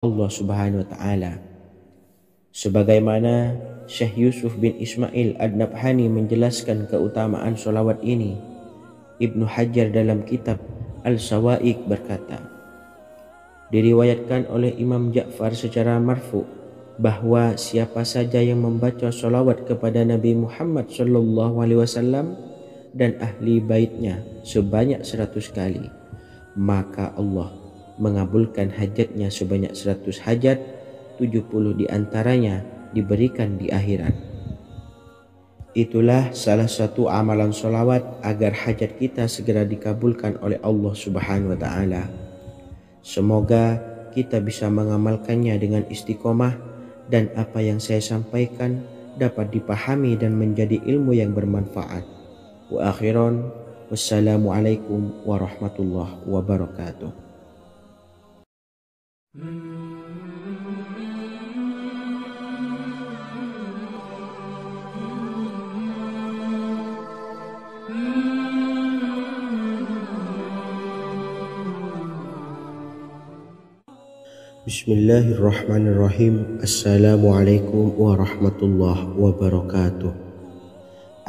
Allah Subhanahu wa taala. Sebagaimana Syekh Yusuf bin Ismail Ad-Nabhani menjelaskan keutamaan sholawat ini, Ibnu Hajar dalam kitab Al-Sawa'iq berkata, diriwayatkan oleh Imam Ja'far secara marfu bahwa siapa saja yang membaca sholawat kepada Nabi Muhammad SAW dan ahli baitnya sebanyak 100 kali, maka Allah mengabulkan hajatnya sebanyak 100 hajat, 70 diantaranya diberikan di akhirat. Itulah salah satu amalan sholawat agar hajat kita segera dikabulkan oleh Allah Subhanahu wa ta'ala. Semoga kita bisa mengamalkannya dengan istiqomah dan apa yang saya sampaikan dapat dipahami dan menjadi ilmu yang bermanfaat. Wa akhiran, wassalamualaikum warahmatullahi wabarakatuh. Bismillahirrahmanirrahim. Assalamualaikum warahmatullahi wabarakatuh.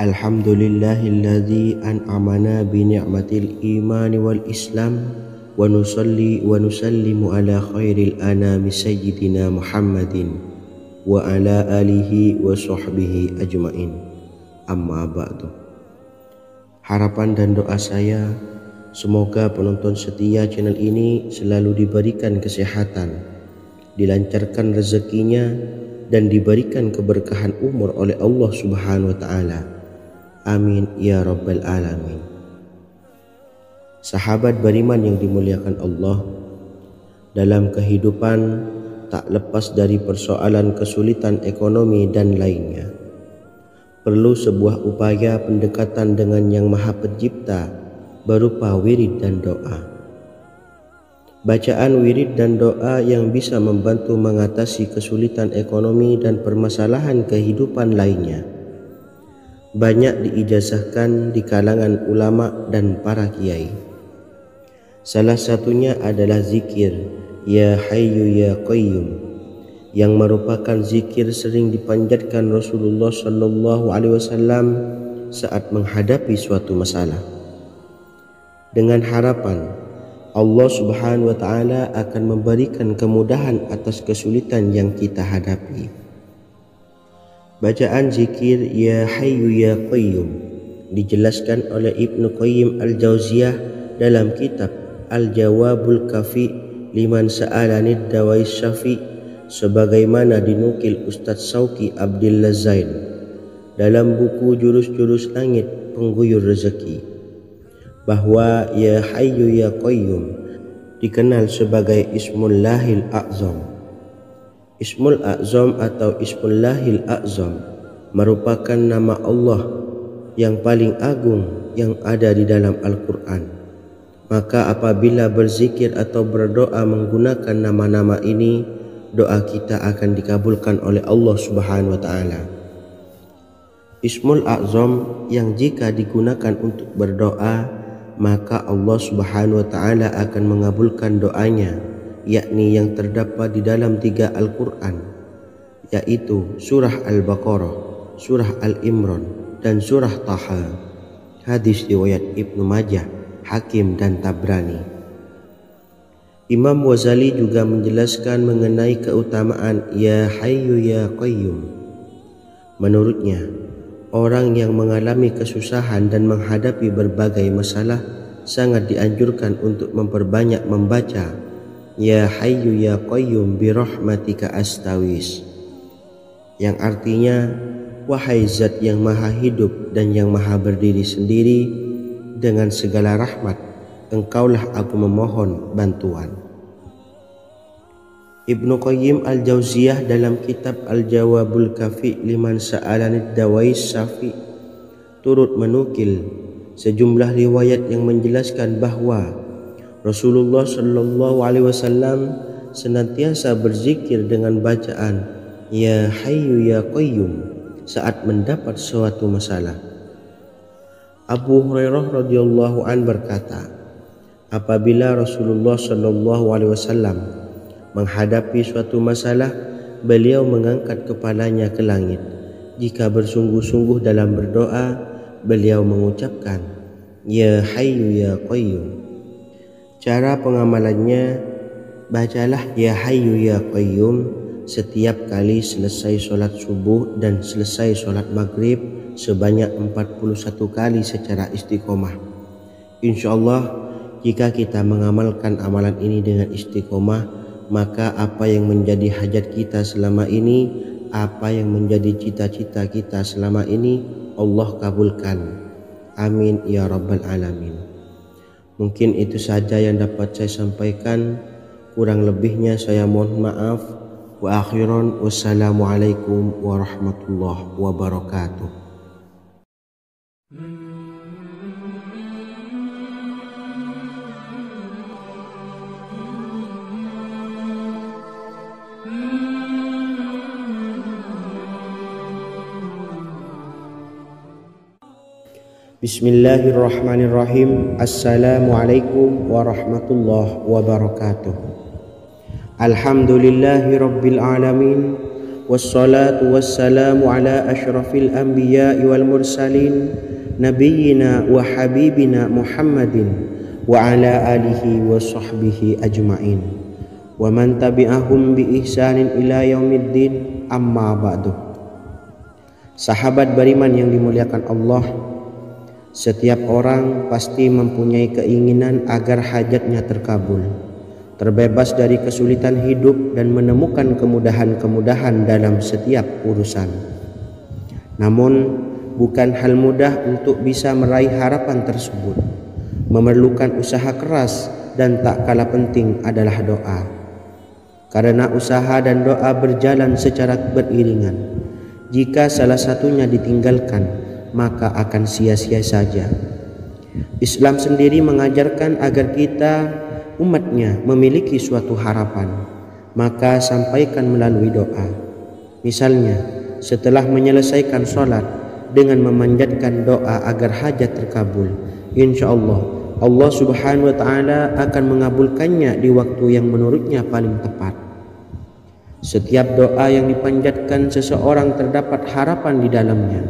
Alhamdulillahilladzi an'amana bi ni'matil imani wal islam wa nusalli wa nusallimu ala khairil anami sayyidina Muhammadin wa ala alihi wa sahbihi ajmain. Amma ba'du. Harapan dan doa saya, semoga penonton setia channel ini selalu diberikan kesehatan, dilancarkan rezekinya, dan diberikan keberkahan umur oleh Allah Subhanahu wa ta'ala. Amin ya rabbal alamin. Sahabat beriman yang dimuliakan Allah, dalam kehidupan tak lepas dari persoalan kesulitan ekonomi dan lainnya. Perlu sebuah upaya pendekatan dengan Yang Maha Pencipta berupa wirid dan doa. Bacaan wirid dan doa yang bisa membantu mengatasi kesulitan ekonomi dan permasalahan kehidupan lainnya banyak diijazahkan di kalangan ulama dan para kiai. Salah satunya adalah zikir Ya Hayyu Ya Qayyum, yang merupakan zikir sering dipanjatkan Rasulullah SAW saat menghadapi suatu masalah, dengan harapan Allah Subhanahu wa ta'ala akan memberikan kemudahan atas kesulitan yang kita hadapi. Bacaan zikir Ya Hayyu Ya Qayyum dijelaskan oleh Ibnu Qayyim Al-Jauziyah dalam kitab Al-Jawabul Kafi liman sa'alanid dawais syafi, sebagaimana dinukil Ustadz Sauki Abdillah Zain dalam buku Jurus-Jurus Langit Pengguyur Rezeki, bahwa Ya Hayyu Ya Qayyum dikenal sebagai Ismullahil A'zam. Ismul A'zam atau Ismullahil A'zam merupakan nama Allah yang paling agung yang ada di dalam Al-Quran. Maka apabila berzikir atau berdoa menggunakan nama-nama ini, doa kita akan dikabulkan oleh Allah Subhanahu wa ta'ala. Ismul A'zam yang jika digunakan untuk berdoa, maka Allah Subhanahu wa ta'ala akan mengabulkan doanya, yakni yang terdapat di dalam 3 Al-Quran, yaitu surah Al-Baqarah, surah Al-Imran, dan surah Taha. Hadis riwayat Ibnu Majah, Hakim, dan Tabrani. Imam Ghazali juga menjelaskan mengenai keutamaan Ya Hayyu Ya Qayyum. Menurutnya, orang yang mengalami kesusahan dan menghadapi berbagai masalah sangat dianjurkan untuk memperbanyak membaca Ya Hayyu Ya Qayyum bi rahmatika astawis, yang artinya, wahai zat yang maha hidup dan yang maha berdiri sendiri, dengan segala rahmat engkaulah aku memohon bantuan. Ibnu Qayyim Al-Jauziyah dalam kitab Al-Jawabul Kafi liman sa'alanid dawais syafi turut menukil sejumlah riwayat yang menjelaskan bahwa Rasulullah SAW senantiasa berzikir dengan bacaan Ya Hayyu Ya Qayyum saat mendapat suatu masalah. Abu Hurairah radhiyallahu an berkata, apabila Rasulullah SAW Menghadapi suatu masalah, beliau mengangkat kepalanya ke langit. Jika bersungguh-sungguh dalam berdoa, beliau mengucapkan, Ya Hayyu Ya Qayyum. Cara pengamalannya, bacalah Ya Hayyu Ya Qayyum setiap kali selesai sholat subuh dan selesai sholat maghrib sebanyak 41 kali secara istiqomah. InsyaAllah, jika kita mengamalkan amalan ini dengan istiqomah, maka apa yang menjadi hajat kita selama ini, apa yang menjadi cita-cita kita selama ini, Allah kabulkan. Amin ya rabbal alamin. Mungkin itu saja yang dapat saya sampaikan. Kurang lebihnya saya mohon maaf. Wa akhiran, wassalamualaikum warahmatullahi wabarakatuh. Bismillahirrahmanirrahim. Assalamualaikum warahmatullahi wabarakatuh. Alhamdulillahi rabbil alamin. Wassalatu wassalamu ala ashrafil anbiya'i wal mursalin, nabiyyina wa habibina Muhammadin wa ala alihi wa sahbihi ajma'in, wa man tabi'ahum bi ihsanin ila yaumiddin, amma ba'du. Sahabat beriman yang dimuliakan Allah, setiap orang pasti mempunyai keinginan agar hajatnya terkabul, terbebas dari kesulitan hidup dan menemukan kemudahan-kemudahan dalam setiap urusan. Namun, bukan hal mudah untuk bisa meraih harapan tersebut. Memerlukan usaha keras dan tak kalah penting adalah doa. Karena usaha dan doa berjalan secara beriringan. Jika salah satunya ditinggalkan, maka akan sia-sia saja. Islam sendiri mengajarkan agar kita umatnya memiliki suatu harapan, maka sampaikan melalui doa. Misalnya, setelah menyelesaikan sholat dengan memanjatkan doa agar hajat terkabul, insyaallah Allah subhanahu wa ta'ala akan mengabulkannya di waktu yang menurutnya paling tepat. Setiap doa yang dipanjatkan seseorang terdapat harapan di dalamnya.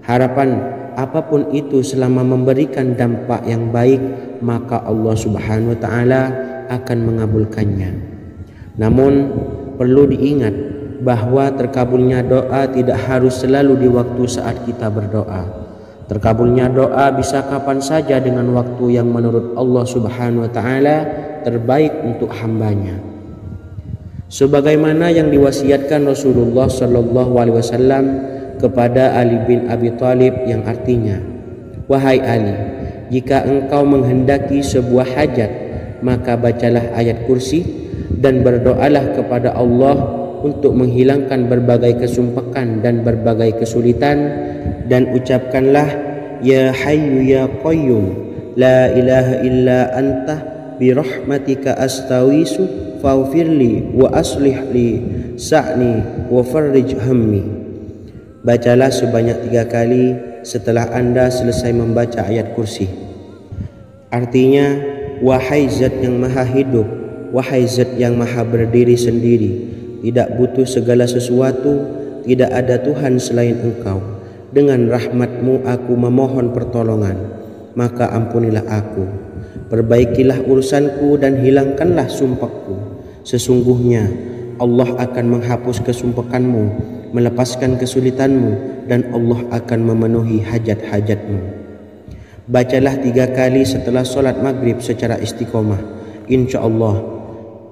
Harapan apapun itu selama memberikan dampak yang baik, maka Allah subhanahu wa ta'ala akan mengabulkannya. Namun perlu diingat bahwa terkabulnya doa tidak harus selalu di waktu saat kita berdoa. Terkabulnya doa bisa kapan saja dengan waktu yang menurut Allah subhanahu wa ta'ala terbaik untuk hambanya. Sebagaimana yang diwasiatkan Rasulullah sallallahu alaihi wasallam kepada Ali bin Abi Thalib, yang artinya, Wahai Ali, jika engkau menghendaki sebuah hajat, maka bacalah ayat kursi dan berdoalah kepada Allah untuk menghilangkan berbagai kesumpakan dan berbagai kesulitan, dan ucapkanlah Ya Hayyu Ya Qayyum, La ilaha illa anta birahmatika astawisu faghfirli wa aslih li sa'ni wa farrij hammi. Bacalah sebanyak 3 kali setelah Anda selesai membaca ayat kursi. Artinya, wahai zat yang maha hidup, wahai zat yang maha berdiri sendiri, tidak butuh segala sesuatu, tidak ada Tuhan selain Engkau. Dengan rahmat-Mu aku memohon pertolongan, maka ampunilah aku. Perbaikilah urusanku dan hilangkanlah sumpahku. Sesungguhnya Allah akan menghapus kesumpahanmu, melepaskan kesulitanmu, dan Allah akan memenuhi hajat-hajatmu. Bacalah 3 kali setelah sholat maghrib secara istiqomah. InsyaAllah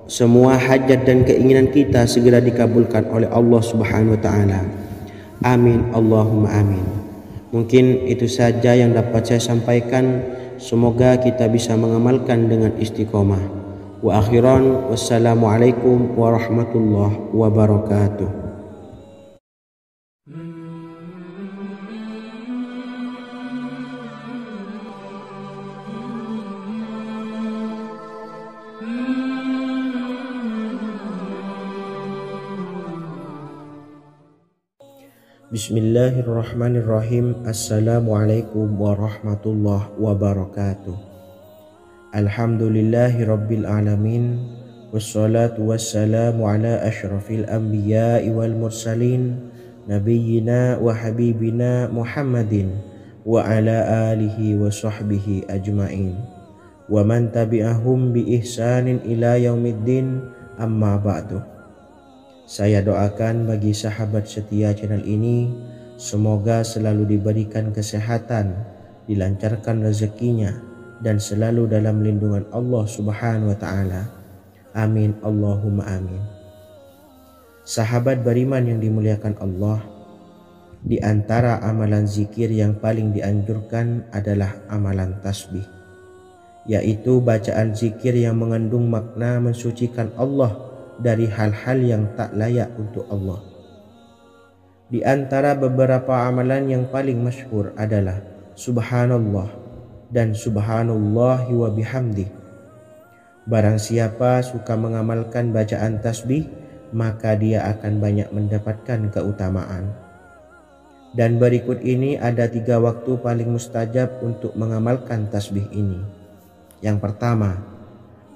semua hajat dan keinginan kita segera dikabulkan oleh Allah subhanahu wa ta'ala. Amin Allahumma amin. Mungkin itu saja yang dapat saya sampaikan. Semoga kita bisa mengamalkan dengan istiqomah. Wa akhiran, wassalamualaikum warahmatullahi wabarakatuh. Bismillahirrahmanirrahim. Assalamualaikum warahmatullahi wabarakatuh. Alhamdulillahi rabbil alamin. wassalatu wassalamu ala asyrafil anbiya'i wal mursalin nabiyyina wa habibina Muhammadin wa ala alihi wa sahbihi ajma'in wa man tabi'ahum bi ihsanin ila yaumiddin, amma ba'du. Saya doakan bagi sahabat setia channel ini, semoga selalu diberikan kesehatan, dilancarkan rezekinya, dan selalu dalam lindungan Allah Subhanahu wa ta'ala. Amin Allahumma amin. Sahabat beriman yang dimuliakan Allah, di antara amalan zikir yang paling dianjurkan adalah amalan tasbih, yaitu bacaan zikir yang mengandung makna mensucikan Allah dari hal-hal yang tak layak untuk Allah. Di antara beberapa amalan yang paling masyhur adalah Subhanallah dan Subhanallahi wa bihamdih. Barang siapa suka mengamalkan bacaan tasbih, maka dia akan banyak mendapatkan keutamaan. Dan berikut ini ada 3 waktu paling mustajab untuk mengamalkan tasbih ini. Yang pertama,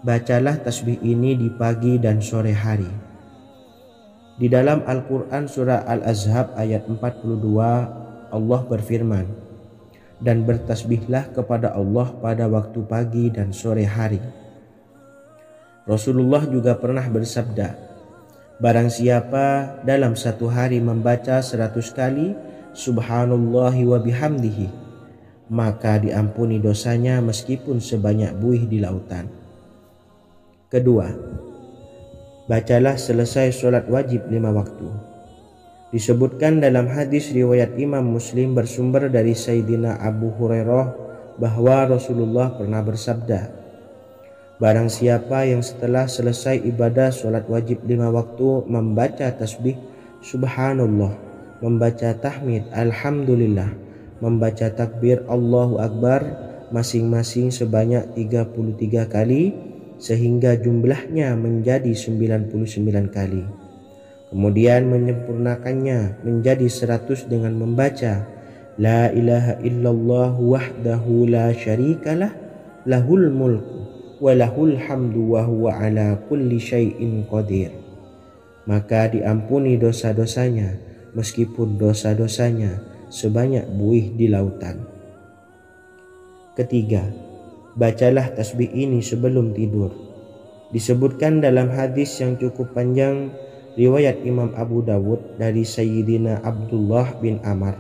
bacalah tasbih ini di pagi dan sore hari. Di dalam Al-Quran surah Al-Ahzab ayat 42, Allah berfirman, dan bertasbihlah kepada Allah pada waktu pagi dan sore hari. Rasulullah juga pernah bersabda, barang siapa dalam satu hari membaca 100 kali Subhanallahi wa bihamdihi, maka diampuni dosanya meskipun sebanyak buih di lautan. Kedua, bacalah selesai sholat wajib 5 waktu. Disebutkan dalam hadis riwayat Imam Muslim bersumber dari Sayyidina Abu Hurairah bahwa Rasulullah pernah bersabda, barang siapa yang setelah selesai ibadah sholat wajib 5 waktu membaca tasbih Subhanallah, membaca tahmid Alhamdulillah, membaca takbir Allahu Akbar masing-masing sebanyak 33 kali, sehingga jumlahnya menjadi 99 kali. Kemudian menyempurnakannya menjadi 100 dengan membaca La ilaha illallah wahdahu la syarikalah lahul mulku wa lahul hamdu wa huwa ala kulli syai'in qadir. Maka diampuni dosa-dosanya meskipun dosa-dosanya sebanyak buih di lautan. Ketiga, bacalah tasbih ini sebelum tidur. Disebutkan dalam hadis yang cukup panjang riwayat Imam Abu Dawud dari Sayyidina Abdullah bin Amr,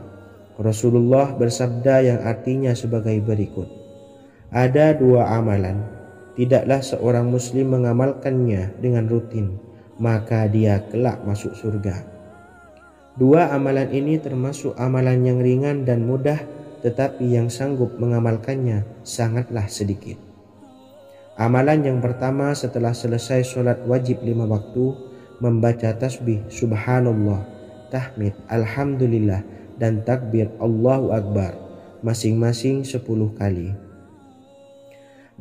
Rasulullah bersabda yang artinya sebagai berikut, ada 2 amalan, tidaklah seorang muslim mengamalkannya dengan rutin, maka dia kelak masuk surga. 2 amalan ini termasuk amalan yang ringan dan mudah, tetapi yang sanggup mengamalkannya sangatlah sedikit. Amalan yang pertama setelah selesai sholat wajib 5 waktu, membaca tasbih Subhanallah, tahmid Alhamdulillah, dan takbir Allahu Akbar masing-masing 10 kali.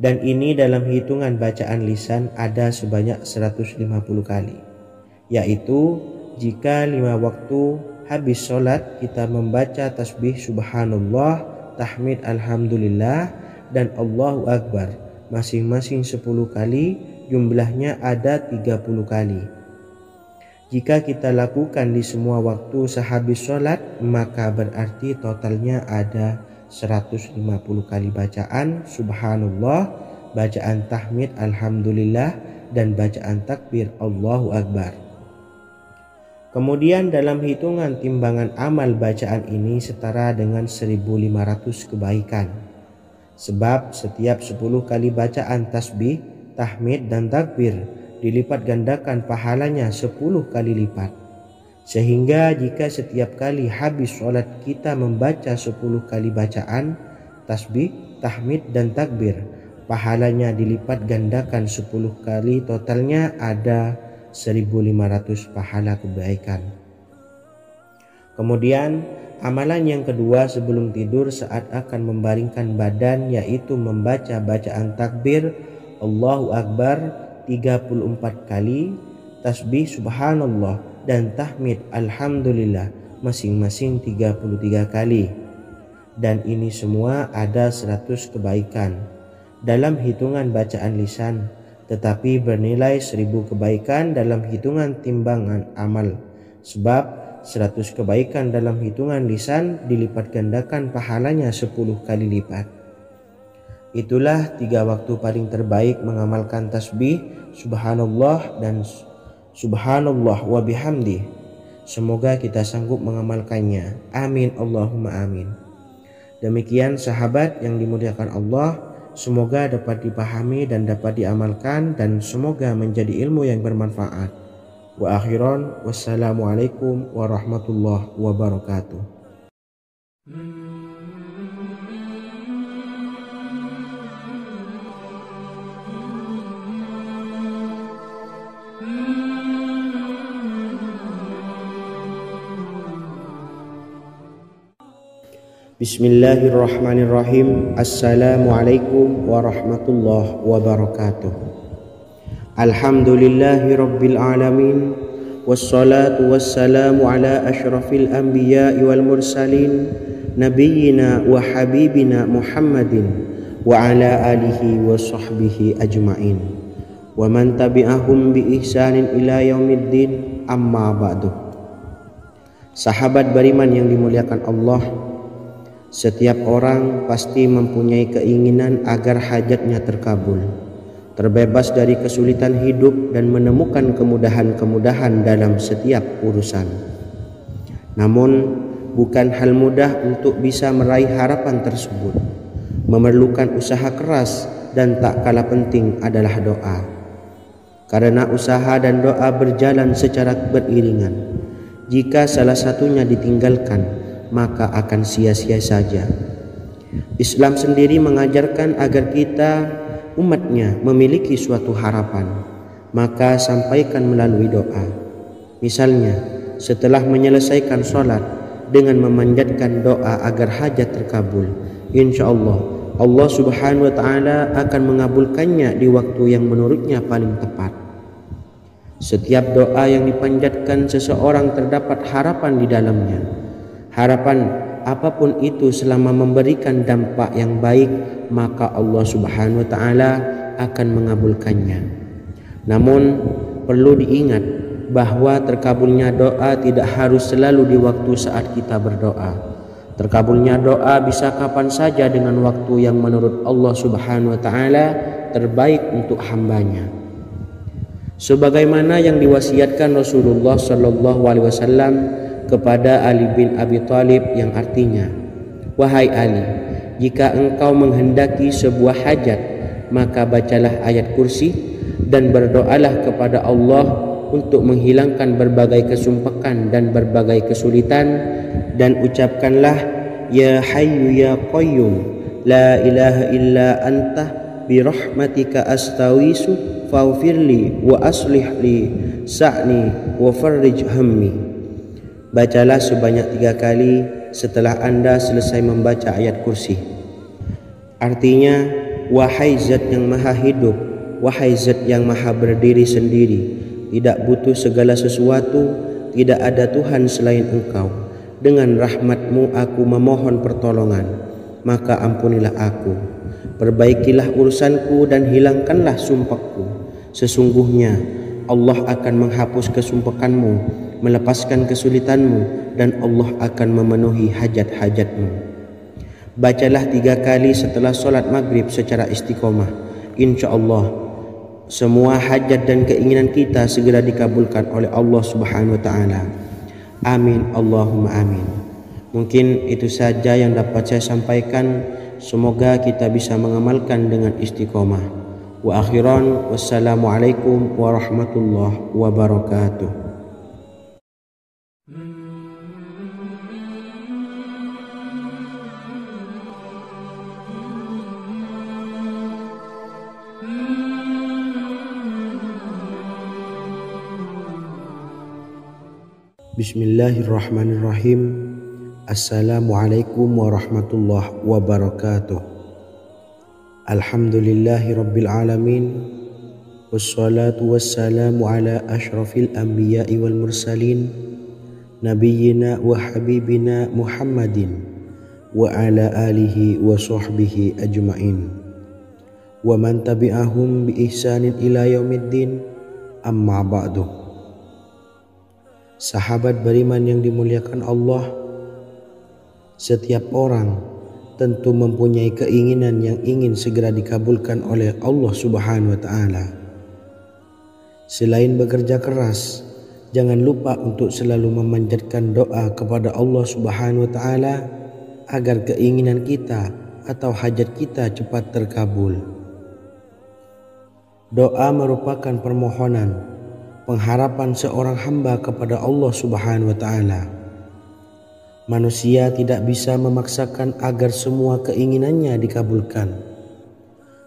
Dan ini dalam hitungan bacaan lisan ada sebanyak 150 kali, yaitu jika 5 waktu habis sholat kita membaca tasbih Subhanallah, tahmid Alhamdulillah, dan Allahu Akbar masing-masing 10 kali, jumlahnya ada 30 kali. Jika kita lakukan di semua waktu sehabis sholat, maka berarti totalnya ada 150 kali bacaan Subhanallah, bacaan tahmid Alhamdulillah, dan bacaan takbir Allahu Akbar. Kemudian dalam hitungan timbangan amal bacaan ini setara dengan 1500 kebaikan. Sebab setiap 10 kali bacaan tasbih, tahmid, dan takbir dilipat gandakan pahalanya 10 kali lipat. Sehingga jika setiap kali habis sholat kita membaca 10 kali bacaan tasbih, tahmid, dan takbir, pahalanya dilipat gandakan 10 kali, totalnya ada 1500 pahala kebaikan. Kemudian amalan yang kedua sebelum tidur saat akan membaringkan badan, yaitu membaca bacaan takbir Allahu Akbar 34 kali, tasbih Subhanallah, dan tahmid Alhamdulillah masing-masing 33 kali. Dan ini semua ada 100 kebaikan. Dalam hitungan bacaan lisan tetapi bernilai 1000 kebaikan dalam hitungan timbangan amal. Sebab 100 kebaikan dalam hitungan lisan dilipat gandakan pahalanya 10 kali lipat. Itulah 3 waktu paling terbaik mengamalkan tasbih subhanallah dan subhanallah wa bihamdi. Semoga kita sanggup mengamalkannya. Amin Allahumma amin. Demikian sahabat yang dimuliakan Allah, semoga dapat dipahami dan dapat diamalkan, dan semoga menjadi ilmu yang bermanfaat. Wa akhiran, wassalamualaikum warahmatullahi wabarakatuh. Bismillahirrahmanirrahim. Assalamualaikum warahmatullahi wabarakatuh. Alhamdulillahi rabbil alamin, wassalatu wassalamu ala ashrafil anbiya'i wal mursalin, nabiyyina wa habibina Muhammadin wa ala alihi wa sahbihi ajma'in, wa man tabi'ahum bi ihsanin ila yaumiddin, amma ba'du. Sahabat beriman yang dimuliakan Allah, setiap orang pasti mempunyai keinginan agar hajatnya terkabul, terbebas dari kesulitan hidup dan menemukan kemudahan-kemudahan dalam setiap urusan. Namun, bukan hal mudah untuk bisa meraih harapan tersebut. Memerlukan usaha keras dan tak kalah penting adalah doa. Karena usaha dan doa berjalan secara beriringan. Jika salah satunya ditinggalkan, maka akan sia-sia saja. Islam sendiri mengajarkan agar kita umatnya memiliki suatu harapan, maka sampaikan melalui doa. Misalnya, setelah menyelesaikan sholat dengan memanjatkan doa agar hajat terkabul, insya Allah Allah subhanahu wa ta'ala akan mengabulkannya di waktu yang menurutnya paling tepat. Setiap doa yang dipanjatkan seseorang terdapat harapan di dalamnya. Harapan apapun itu selama memberikan dampak yang baik, maka Allah subhanahu wa ta'ala akan mengabulkannya. Namun perlu diingat bahwa terkabulnya doa tidak harus selalu di waktu saat kita berdoa. Terkabulnya doa bisa kapan saja dengan waktu yang menurut Allah subhanahu wa ta'ala terbaik untuk hambanya. Sebagaimana yang diwasiatkan Rasulullah sallallahu alaihi wasallam kepada Ali bin Abi Thalib, yang artinya, wahai Ali, jika engkau menghendaki sebuah hajat, maka bacalah ayat kursi dan berdoalah kepada Allah untuk menghilangkan berbagai kesumpakan dan berbagai kesulitan, dan ucapkanlah, ya hayyu ya qayyum la ilaha illa anta birahmatika astawisu faghfirli wa aslih li sa'ni wa farrij hammi. Bacalah sebanyak 3 kali setelah Anda selesai membaca ayat kursi. Artinya, wahai zat yang maha hidup, wahai zat yang maha berdiri sendiri, tidak butuh segala sesuatu, tidak ada Tuhan selain Engkau. Dengan rahmat-Mu aku memohon pertolongan, maka ampunilah aku. Perbaikilah urusanku dan hilangkanlah sumpahku. Sesungguhnya Allah akan menghapus kesumpakanmu, melepaskan kesulitanmu, dan Allah akan memenuhi hajat-hajatmu. Bacalah 3 kali setelah sholat maghrib secara istiqomah. Insya Allah semua hajat dan keinginan kita segera dikabulkan oleh Allah subhanahu wa ta'ala. Amin Allahumma amin. Mungkin itu saja yang dapat saya sampaikan. Semoga kita bisa mengamalkan dengan istiqomah. Wa akhiran, wassalamualaikum warahmatullahi wabarakatuh. Bismillahirrahmanirrahim. Assalamualaikum warahmatullahi wabarakatuh. Alhamdulillahi rabbil alamin, wassalatu wassalamu ala ashrafil anbiya'i wal mursalin, nabiyyina wa habibina Muhammadin wa ala alihi wa sahbihi ajma'in. wa man tabi'ahum bi ihsanin ila yaumiddin, amma ba'du. Sahabat beriman yang dimuliakan Allah, setiap orang tentu mempunyai keinginan yang ingin segera dikabulkan oleh Allah Subhanahu wa Ta'ala. Selain bekerja keras, jangan lupa untuk selalu memanjatkan doa kepada Allah Subhanahu wa Ta'ala agar keinginan kita atau hajat kita cepat terkabul. Doa merupakan permohonan, pengharapan seorang hamba kepada Allah Subhanahu wa Ta'ala. Manusia tidak bisa memaksakan agar semua keinginannya dikabulkan,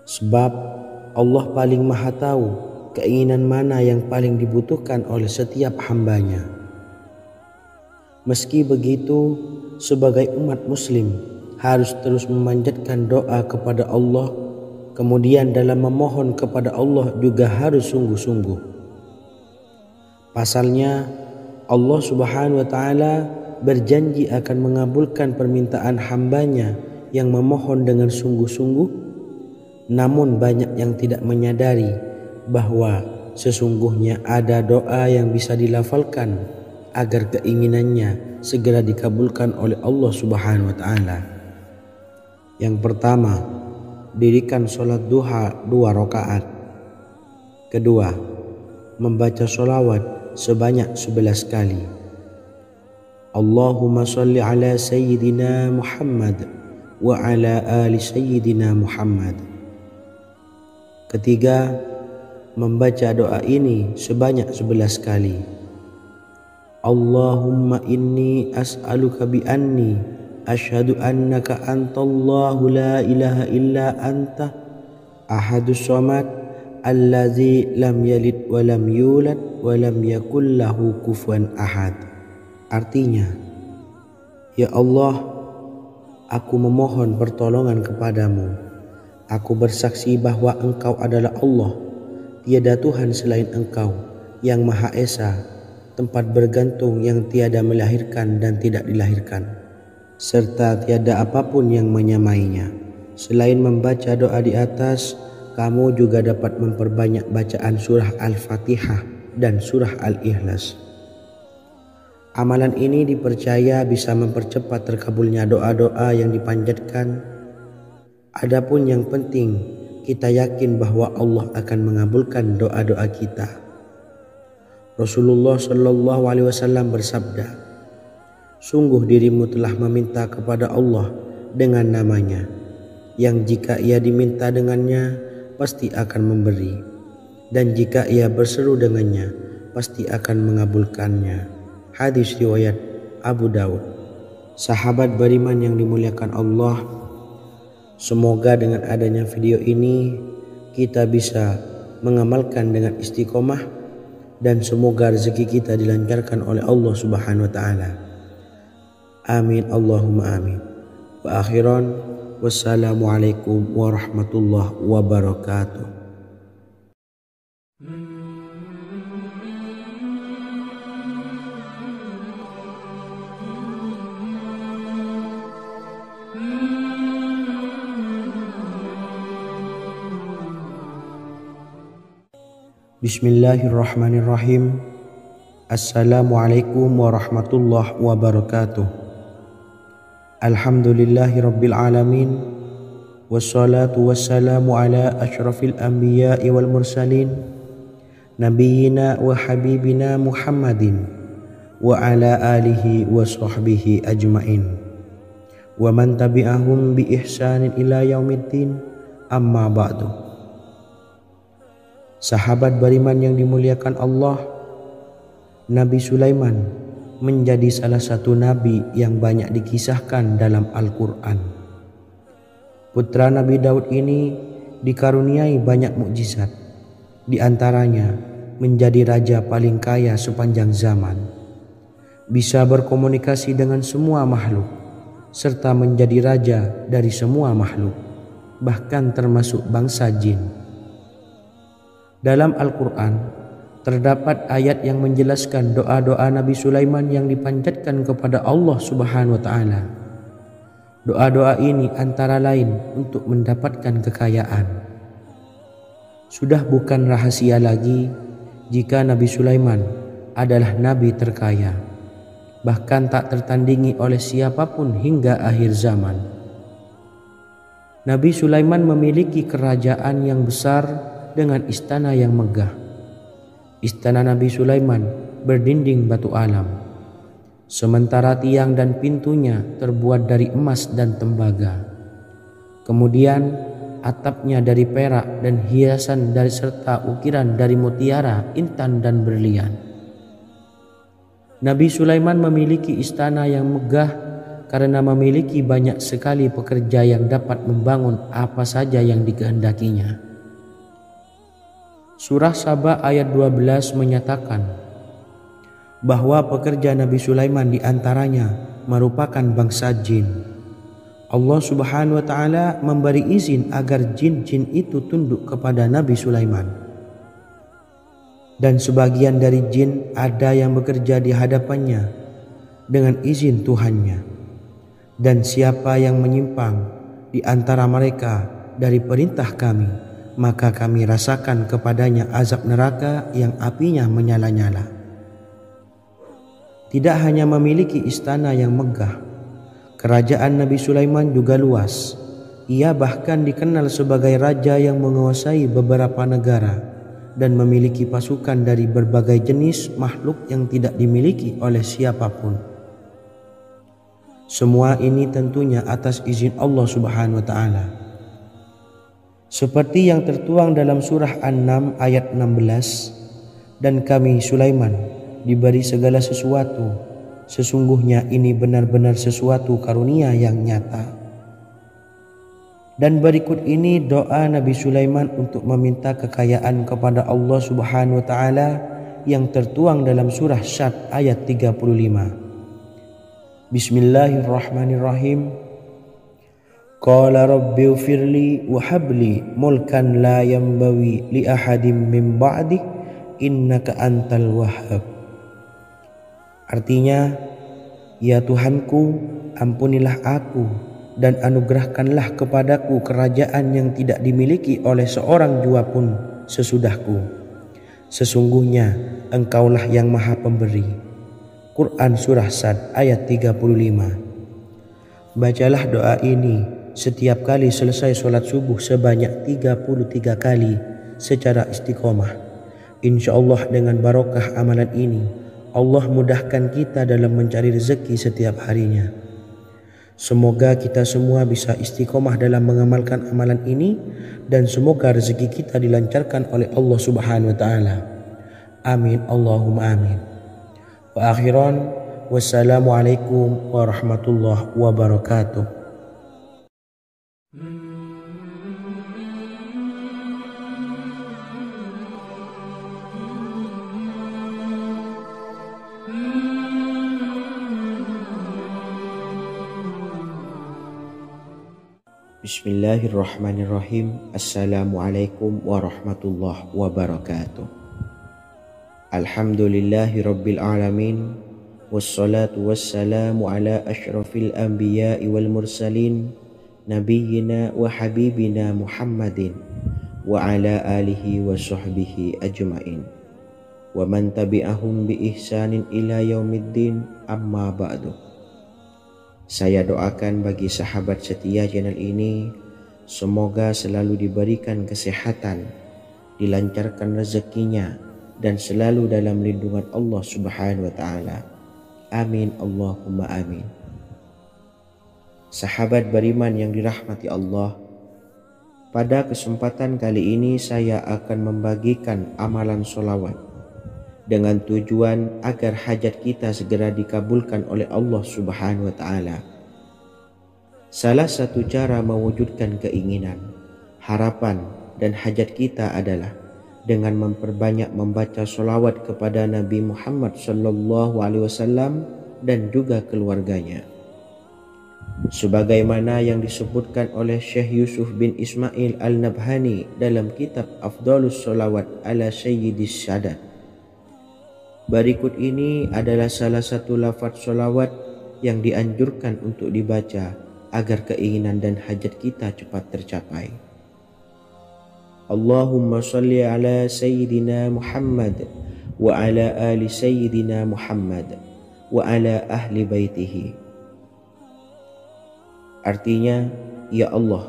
sebab Allah paling maha tahu keinginan mana yang paling dibutuhkan oleh setiap hambanya. Meski begitu, sebagai umat muslim harus terus memanjatkan doa kepada Allah. Kemudian dalam memohon kepada Allah juga harus sungguh-sungguh. Pasalnya Allah Subhanahu wa Ta'ala berjanji akan mengabulkan permintaan hambanya yang memohon dengan sungguh-sungguh. Namun banyak yang tidak menyadari bahwa sesungguhnya ada doa yang bisa dilafalkan agar keinginannya segera dikabulkan oleh Allah Subhanahu wa Ta'ala. Yang pertama, dirikan sholat duha 2 rakaat. Kedua, membaca sholawat sebanyak 11 kali. Allahumma sholli ala sayyidina Muhammad wa ala ali sayyidina Muhammad. Ketiga, membaca doa ini sebanyak 11 kali. Allahumma inni as'aluka bi anni asyhadu annaka antallahu la ilaha illa anta ahadus samad allazi lam yalid wa lam yulad wa lam yakul lahu kufuwan ahad. Artinya, ya Allah, aku memohon pertolongan kepadamu. Aku bersaksi bahwa Engkau adalah Allah, tiada Tuhan selain Engkau yang Maha Esa, tempat bergantung yang tiada melahirkan dan tidak dilahirkan, serta tiada apapun yang menyamainya. Selain membaca doa di atas, kamu juga dapat memperbanyak bacaan surah Al-Fatihah dan surah Al-Ikhlas. Amalan ini dipercaya bisa mempercepat terkabulnya doa-doa yang dipanjatkan. Adapun yang penting, kita yakin bahwa Allah akan mengabulkan doa-doa kita. Rasulullah Shallallahu Alaihi Wasallam bersabda, sungguh dirimu telah meminta kepada Allah dengan namanya, yang jika ia diminta dengannya, pasti akan memberi. Dan jika ia berseru dengannya, pasti akan mengabulkannya. Hadis riwayat Abu Daud. Sahabat beriman yang dimuliakan Allah, semoga dengan adanya video ini kita bisa mengamalkan dengan istiqomah, dan semoga rezeki kita dilancarkan oleh Allah Subhanahu wa Ta'ala. Amin Allahumma amin. Wa akhiran, wassalamualaikum warahmatullahi wabarakatuh. Bismillahirrahmanirrahim. Assalamualaikum warahmatullahi wabarakatuh. Alhamdulillahi rabbil alamin, wassalatu wassalamu ala asyrafil anbiya'i wal mursalin, nabiyyina wa habibina Muhammadin wa ala alihi wa sahbihi ajmain, wa man tabi'ahum bi ihsanin ila yaumiddin, amma ba'du. Sahabat beriman yang dimuliakan Allah, Nabi Sulaiman menjadi salah satu nabi yang banyak dikisahkan dalam Al-Quran. Putra Nabi Daud ini dikaruniai banyak mukjizat, di antaranya menjadi raja paling kaya sepanjang zaman, bisa berkomunikasi dengan semua makhluk, serta menjadi raja dari semua makhluk, bahkan termasuk bangsa jin. Dalam Al-Quran terdapat ayat yang menjelaskan doa-doa Nabi Sulaiman yang dipanjatkan kepada Allah Subhanahu wa Ta'ala. Doa-doa ini antara lain untuk mendapatkan kekayaan, Sudah bukan rahasia lagi jika Nabi Sulaiman adalah nabi terkaya, bahkan tak tertandingi oleh siapapun hingga akhir zaman. Nabi Sulaiman memiliki kerajaan yang besar dengan istana yang megah. Istana Nabi Sulaiman berdinding batu alam, sementara tiang dan pintunya terbuat dari emas dan tembaga. Kemudian atapnya dari perak dan hiasan dari serta ukiran dari mutiara, intan dan berlian. Nabi Sulaiman memiliki istana yang megah karena memiliki banyak sekali pekerja yang dapat membangun apa saja yang dikehendakinya. Surah Saba ayat 12 menyatakan bahwa pekerja Nabi Sulaiman diantaranya merupakan bangsa jin. Allah Subhanahu wa Ta'ala memberi izin agar jin-jin itu tunduk kepada Nabi Sulaiman. Dan sebagian dari jin ada yang bekerja di hadapannya dengan izin Tuhannya. Dan siapa yang menyimpang di antara mereka dari perintah kami, maka kami rasakan kepadanya azab neraka yang apinya menyala-nyala. Tidak hanya memiliki istana yang megah, kerajaan Nabi Sulaiman juga luas. Ia bahkan dikenal sebagai raja yang menguasai beberapa negara dan memiliki pasukan dari berbagai jenis makhluk yang tidak dimiliki oleh siapapun. Semua ini tentunya atas izin Allah Subhanahu wa Ta'ala. Seperti yang tertuang dalam surah An-Naml ayat 16, dan kami Sulaiman diberi segala sesuatu, sesungguhnya ini benar-benar sesuatu karunia yang nyata. Dan berikut ini doa Nabi Sulaiman untuk meminta kekayaan kepada Allah Subhanahu wa Ta'ala yang tertuang dalam surah Syad ayat 35. Bismillahirrahmanirrahim. Qala rabbi ufirli wa habli mulkan la yanbawi li ahadim min ba'di innaka antal wahhab. Artinya, ya Tuhanku, ampunilah aku dan anugerahkanlah kepadaku kerajaan yang tidak dimiliki oleh seorang jua pun sesudahku. Sesungguhnya Engkaulah yang Maha Pemberi. Quran Surah Sad ayat 35. Bacalah doa ini setiap kali selesai sholat subuh sebanyak 33 kali secara istiqomah. Insya Allah dengan barokah amalan ini, Allah mudahkan kita dalam mencari rezeki setiap harinya. Semoga kita semua bisa istiqomah dalam mengamalkan amalan ini, dan semoga rezeki kita dilancarkan oleh Allah Subhanahu wa Ta'ala. Amin Allahumma amin. Wa akhiran, wassalamualaikum warahmatullahi wabarakatuh. Bismillahirrahmanirrahim. Assalamualaikum warahmatullahi wabarakatuh. Alhamdulillahi rabbil alamin, wassalatu wassalamu ala ashrafil anbiya'i wal mursalin, nabiyyina wa habibina Muhammadin wa ala alihi wa sahbihi ajma'in, wa man tabi'ahum bi ihsanin ila yaumiddin, amma ba'du. Saya doakan bagi sahabat setia channel ini, semoga selalu diberikan kesehatan, dilancarkan rezekinya, dan selalu dalam lindungan Allah Subhanahu wa Ta'ala. Amin Allahumma amin. Sahabat beriman yang dirahmati Allah, pada kesempatan kali ini saya akan membagikan amalan sholawat dengan tujuan agar hajat kita segera dikabulkan oleh Allah Subhanahu wa Ta'ala. Salah satu cara mewujudkan keinginan, harapan, dan hajat kita adalah dengan memperbanyak membaca sholawat kepada Nabi Muhammad SAW dan juga keluarganya. Sebagaimana yang disebutkan oleh Syekh Yusuf bin Ismail Al-Nabhani dalam kitab Afdhalus Sholawat ala Sayyidis Sadat. Berikut ini adalah salah satu lafaz sholawat yang dianjurkan untuk dibaca agar keinginan dan hajat kita cepat tercapai. Allahumma salli ala Sayyidina Muhammad wa ala ali Sayyidina Muhammad wa ala ahli baitihi. Artinya, ya Allah,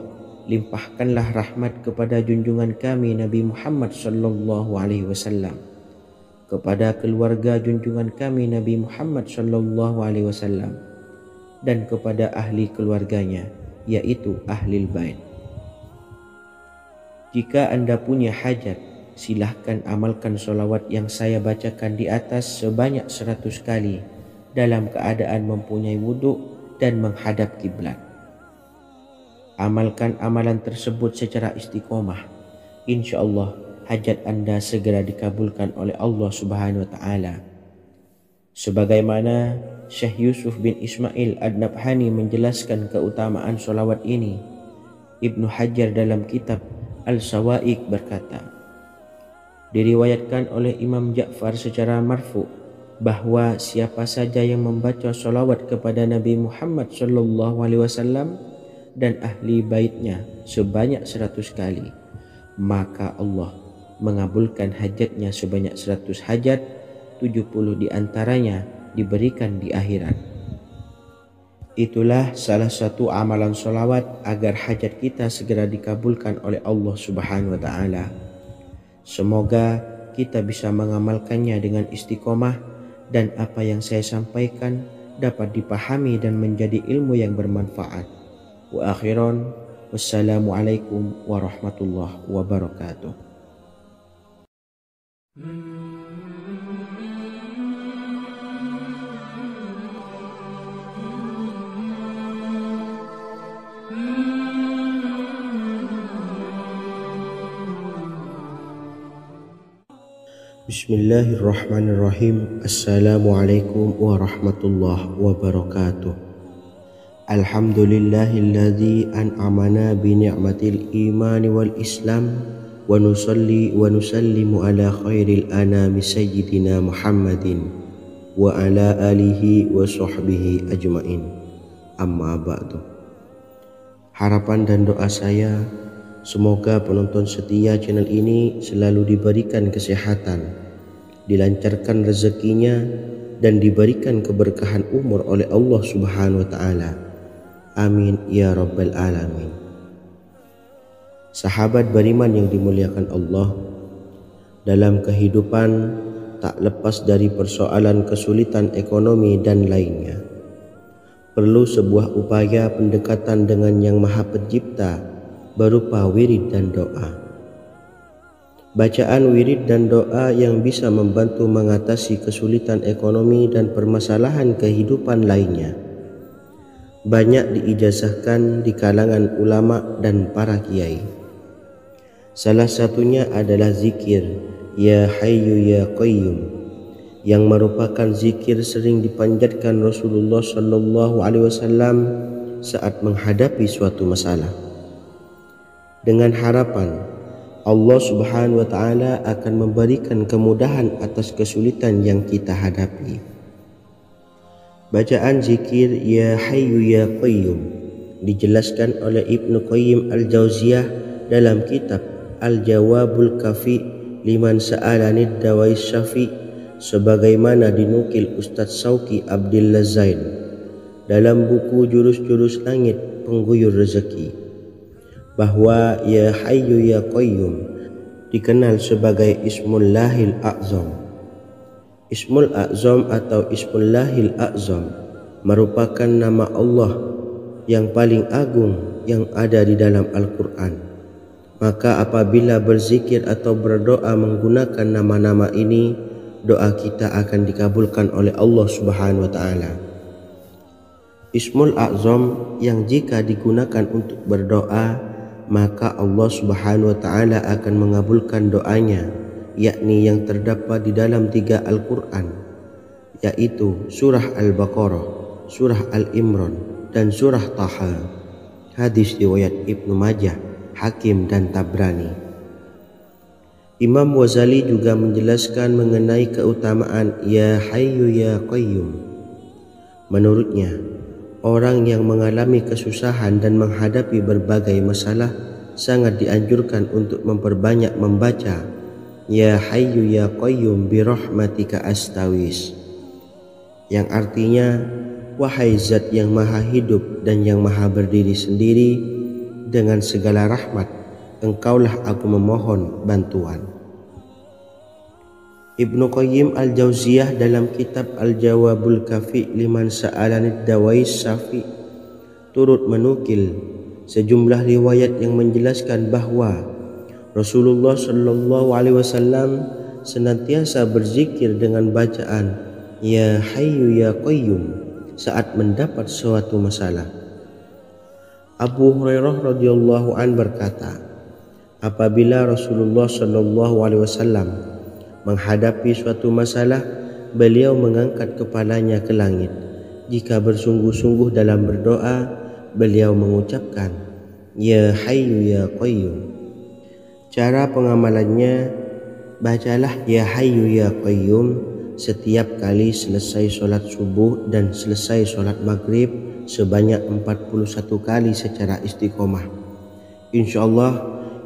limpahkanlah rahmat kepada junjungan kami Nabi Muhammad sallallahu alaihi wasallam, kepada keluarga junjungan kami Nabi Muhammad sallallahu alaihi wasallam, dan kepada ahli keluarganya, yaitu ahlil bait. Jika Anda punya hajat, silahkan amalkan sholawat yang saya bacakan di atas sebanyak 100 kali dalam keadaan mempunyai wudhu dan menghadap kiblat. Amalkan amalan tersebut secara istiqomah. Insya Allah hajat Anda segera dikabulkan oleh Allah Subhanahu wa Ta'ala. Sebagaimana Syekh Yusuf bin Ismail Ad-Nabhani menjelaskan keutamaan sholawat ini, Ibnu Hajar dalam kitab Al-Sawa'iq berkata, diriwayatkan oleh Imam Ja'far secara marfu bahwa siapa saja yang membaca sholawat kepada Nabi Muhammad sallallahu alaihi wasallam dan ahli baitnya sebanyak 100 kali, maka Allah mengabulkan hajatnya sebanyak 100 hajat, 70 diantaranya diberikan di akhirat. Itulah salah satu amalan sholawat agar hajat kita segera dikabulkan oleh Allah Subhanahu wa Ta'ala. Semoga kita bisa mengamalkannya dengan istiqomah dan apa yang saya sampaikan dapat dipahami dan menjadi ilmu yang bermanfaat. Wa akhiran, wassalamualaikum warahmatullahi wabarakatuh. Bismillahirrahmanirrahim. Assalamualaikum warahmatullahi wabarakatuh. Alhamdulillahilladzi an'amana bi ni'matil imani wal islam wa nusalli wa nusallimu ala khairil anami sayyidina Muhammadin wa ala alihi wa sahbihi ajmain. Amma ba'du. Harapan dan doa saya, semoga penonton setia channel ini selalu diberikan kesehatan, dilancarkan rezekinya, dan diberikan keberkahan umur oleh Allah Subhanahu wa Ta'ala. Amin ya rabbal alamin. Sahabat beriman yang dimuliakan Allah, dalam kehidupan tak lepas dari persoalan kesulitan ekonomi dan lainnya. Perlu sebuah upaya pendekatan dengan Yang Maha Pencipta berupa wirid dan doa. Bacaan wirid dan doa yang bisa membantu mengatasi kesulitan ekonomi dan permasalahan kehidupan lainnya banyak diijazahkan di kalangan ulama dan para kiai. Salah satunya adalah zikir Ya Hayyu Ya Qayyum, yang merupakan zikir sering dipanjatkan Rasulullah sallallahu alaihi wasallam saat menghadapi suatu masalah, dengan harapan Allah Subhanahu wa Ta'ala akan memberikan kemudahan atas kesulitan yang kita hadapi. Bacaan zikir Ya Hayyu Ya Qayyum dijelaskan oleh Ibnu Qayyim Al-Jauziyah dalam kitab Al-Jawabul Kafi liman sa'alanid dawais syafi, sebagaimana dinukil Ustadz Sauki Abdillah Zain dalam buku Jurus-Jurus Langit Pengguyur Rezeki, bahwa Ya Hayyu Ya Qayyum dikenal sebagai Ismullahil A'zam. Ismul A'zam atau Ismullahil A'zam merupakan nama Allah yang paling agung yang ada di dalam Al-Quran. Maka apabila berzikir atau berdoa menggunakan nama-nama ini, doa kita akan dikabulkan oleh Allah Subhanahu wa Ta'ala. Ismul A'zam yang jika digunakan untuk berdoa, maka Allah Subhanahu wa Ta'ala akan mengabulkan doanya, yakni yang terdapat di dalam 3 Al-Quran, yaitu surah Al-Baqarah, surah Al-Imran, dan surah Taha. Hadis riwayat Ibnu Majah, Hakim, dan Tabrani. Imam Ghazali juga menjelaskan mengenai keutamaan Ya Hayyu Ya Qayyum. Menurutnya, orang yang mengalami kesusahan dan menghadapi berbagai masalah sangat dianjurkan untuk memperbanyak membaca Ya Hayyu Ya Qayyum bi rahmatika astawis, yang artinya wahai zat yang maha hidup dan yang maha berdiri sendiri, dengan segala rahmat engkaulah aku memohon bantuan. Ibnu Qayyim al-Jauziyah dalam kitab Al-Jawabul Kafi liman sa'alanid dawais syafi turut menukil sejumlah riwayat yang menjelaskan bahwa Rasulullah Shallallahu Alaihi Wasallam senantiasa berzikir dengan bacaan Ya Hayyu Ya Qayyum saat mendapat suatu masalah. Abu Hurairah radhiyallahu an berkata, apabila Rasulullah Shallallahu Alaihi Wasallam menghadapi suatu masalah, beliau mengangkat kepalanya ke langit. Jika bersungguh-sungguh dalam berdoa, beliau mengucapkan Ya Hayyu Ya Qayyum. Cara pengamalannya, bacalah Ya Hayyu Ya Qayyum setiap kali selesai sholat subuh dan selesai sholat maghrib sebanyak 41 kali secara istiqomah. Insyaallah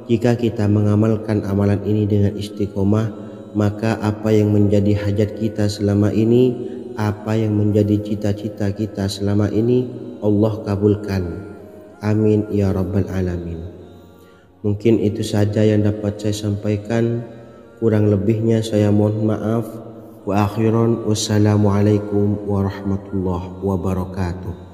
jika kita mengamalkan amalan ini dengan istiqomah, maka apa yang menjadi hajat kita selama ini, apa yang menjadi cita-cita kita selama ini, Allah kabulkan. Amin ya rabbal alamin. Mungkin itu saja yang dapat saya sampaikan. Kurang lebihnya saya mohon maaf. Wa akhiran wassalamualaikum warahmatullahi wabarakatuh.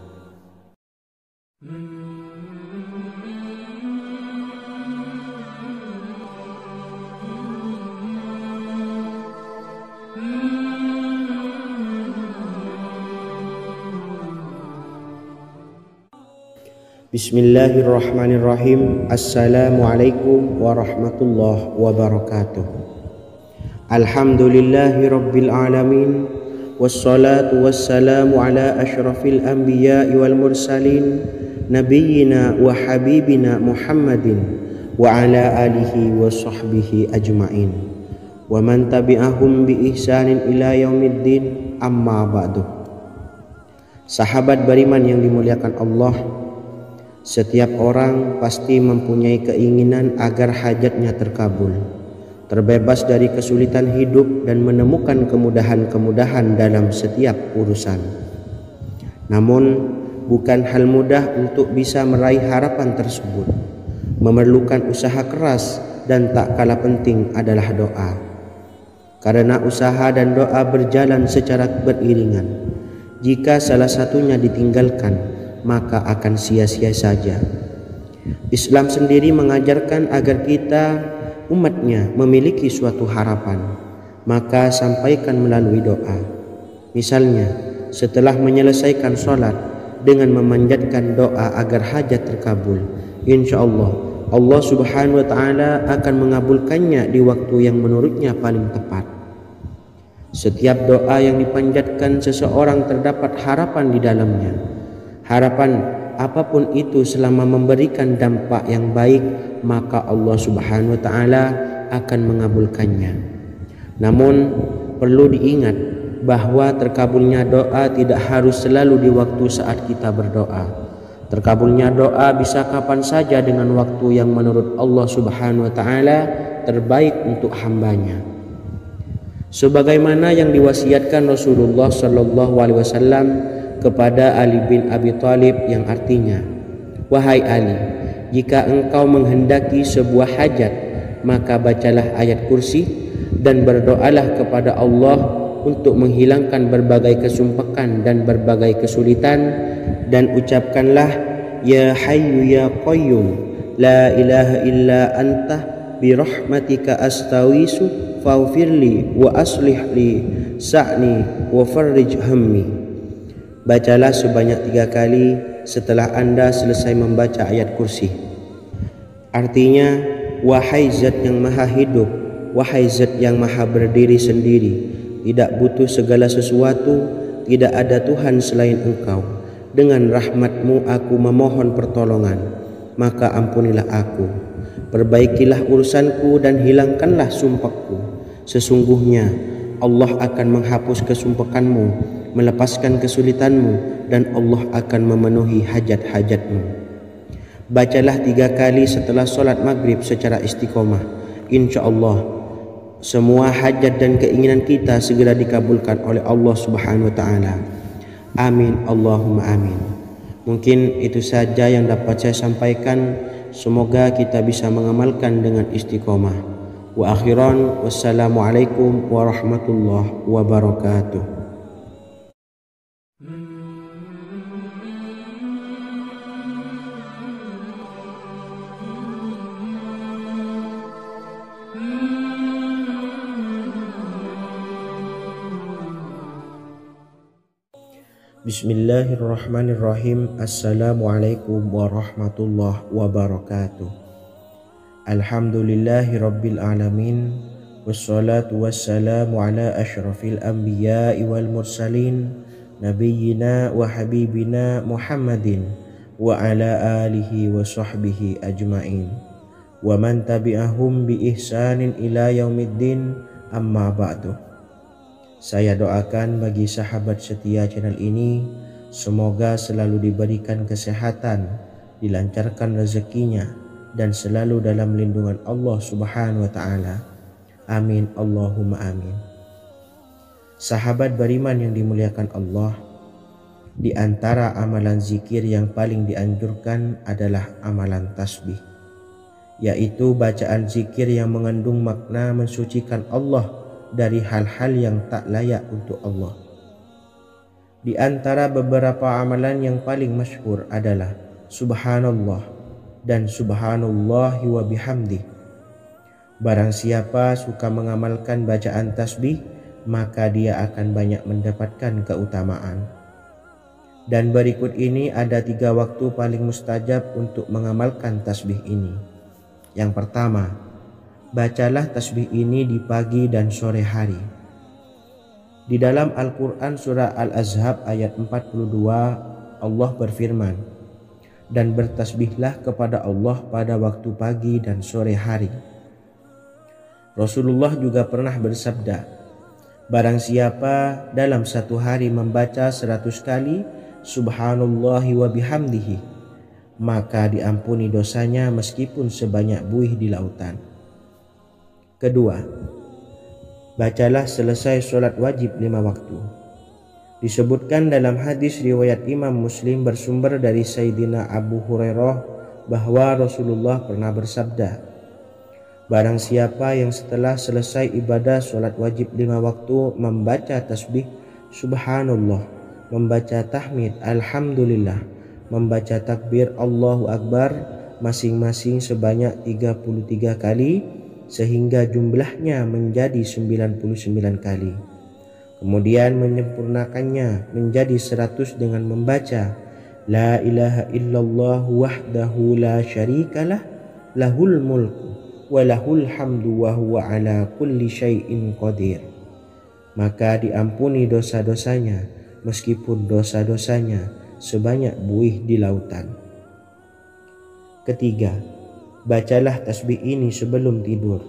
Bismillahirrahmanirrahim. Assalamualaikum warahmatullahi wabarakatuh. Alhamdulillahi rabbil alamin. Wassalatu wassalamu ala ashrafil anbiya'i wal mursalin nabiyyina wa habibina Muhammadin wa ala alihi wa sahbihi ajma'in wa man tabi'ahum bi ihsanin ila yaumiddin, amma ba'du. Sahabat beriman yang dimuliakan Allah, setiap orang pasti mempunyai keinginan agar hajatnya terkabul, terbebas dari kesulitan hidup dan menemukan kemudahan-kemudahan dalam setiap urusan. Namun, bukan hal mudah untuk bisa meraih harapan tersebut. Memerlukan usaha keras dan tak kalah penting adalah doa. Karena usaha dan doa berjalan secara beriringan. Jika salah satunya ditinggalkan, maka akan sia-sia saja. Islam sendiri mengajarkan agar kita umatnya memiliki suatu harapan, maka sampaikan melalui doa. Misalnya, setelah menyelesaikan sholat dengan memanjatkan doa agar hajat terkabul, insyaallah Allah Subhanahu wa Ta'ala akan mengabulkannya di waktu yang menurutnya paling tepat. Setiap doa yang dipanjatkan seseorang terdapat harapan di dalamnya. Harapan apapun itu selama memberikan dampak yang baik, maka Allah Subhanahu wa Ta'ala akan mengabulkannya. Namun perlu diingat bahwa terkabulnya doa tidak harus selalu di waktu saat kita berdoa. Terkabulnya doa bisa kapan saja dengan waktu yang menurut Allah Subhanahu wa Ta'ala terbaik untuk hambanya. Sebagaimana yang diwasiatkan Rasulullah Shallallahu Alaihi Wasallam kepada Ali bin Abi Thalib, yang artinya, wahai Ali, jika engkau menghendaki sebuah hajat, maka bacalah ayat kursi dan berdoalah kepada Allah untuk menghilangkan berbagai kesumpakan dan berbagai kesulitan, dan ucapkanlah Ya Hayyu Ya Qayyum la ilaha illa anta bi rahmatika astawisu faghfirli wa aslih li sa'ni wa farrij hammi. Bacalah sebanyak 3 kali setelah Anda selesai membaca ayat kursi. Artinya, wahai zat yang maha hidup, wahai zat yang maha berdiri sendiri, tidak butuh segala sesuatu, tidak ada Tuhan selain Engkau. Dengan rahmat-Mu aku memohon pertolongan, maka ampunilah aku. Perbaikilah urusanku dan hilangkanlah sumpahku. Sesungguhnya Allah akan menghapus kesumpahanmu, melepaskan kesulitanmu, dan Allah akan memenuhi hajat-hajatmu. Bacalah 3 kali setelah solat maghrib secara istiqomah. Insya Allah semua hajat dan keinginan kita segera dikabulkan oleh Allah Subhanahu wa taala. Amin Allahumma amin. Mungkin itu saja yang dapat saya sampaikan. Semoga kita bisa mengamalkan dengan istiqomah. Wa akhiran, wassalamualaikum warahmatullahi wabarakatuh. Bismillahirrahmanirrahim. Assalamualaikum warahmatullahi wabarakatuh. Alhamdulillahi rabbil alamin. Wassalatu wassalamu ala ashrafil anbiya'i wal mursalin, nabiyyina wa habibina Muhammadin wa ala alihi wa sahbihi ajma'in, wa man tabi'ahum bi ihsanin ila yaumiddin, amma ba'du. Saya doakan bagi sahabat setia channel ini, semoga selalu diberikan kesehatan, dilancarkan rezekinya, dan selalu dalam lindungan Allah Subhanahu wa taala. Amin Allahumma amin. Sahabat beriman yang dimuliakan Allah, di antara amalan zikir yang paling dianjurkan adalah amalan tasbih, yaitu bacaan zikir yang mengandung makna mensucikan Allah dari hal-hal yang tak layak untuk Allah. Di antara beberapa amalan yang paling masyhur adalah Subhanallah dan Subhanallahi wa bihamdih. Barang siapa suka mengamalkan bacaan tasbih, maka dia akan banyak mendapatkan keutamaan. Dan berikut ini ada 3 waktu paling mustajab untuk mengamalkan tasbih ini. Yang pertama, bacalah tasbih ini di pagi dan sore hari. Di dalam Al-Quran surah Al-Ahzab ayat 42, Allah berfirman, dan bertasbihlah kepada Allah pada waktu pagi dan sore hari. Rasulullah juga pernah bersabda, barang siapa dalam satu hari membaca 100 kali Subhanallahi wa bihamdihi, maka diampuni dosanya meskipun sebanyak buih di lautan. Kedua, bacalah selesai sholat wajib 5 waktu. Disebutkan dalam hadis riwayat Imam Muslim bersumber dari Sayyidina Abu Hurairah bahwa Rasulullah pernah bersabda, barang siapa yang setelah selesai ibadah sholat wajib 5 waktu membaca tasbih Subhanallah, membaca tahmid Alhamdulillah, membaca takbir Allahu Akbar masing-masing sebanyak 33 kali, sehingga jumlahnya menjadi 99 kali. Kemudian menyempurnakannya menjadi 100 dengan membaca La ilaha illallah wahdahu la syarikalah, lahul mulku wa lahul hamdu wa huwa ala kulli syai'in qadir. Maka diampuni dosa-dosanya meskipun dosa-dosanya sebanyak buih di lautan. Ketiga, bacalah tasbih ini sebelum tidur.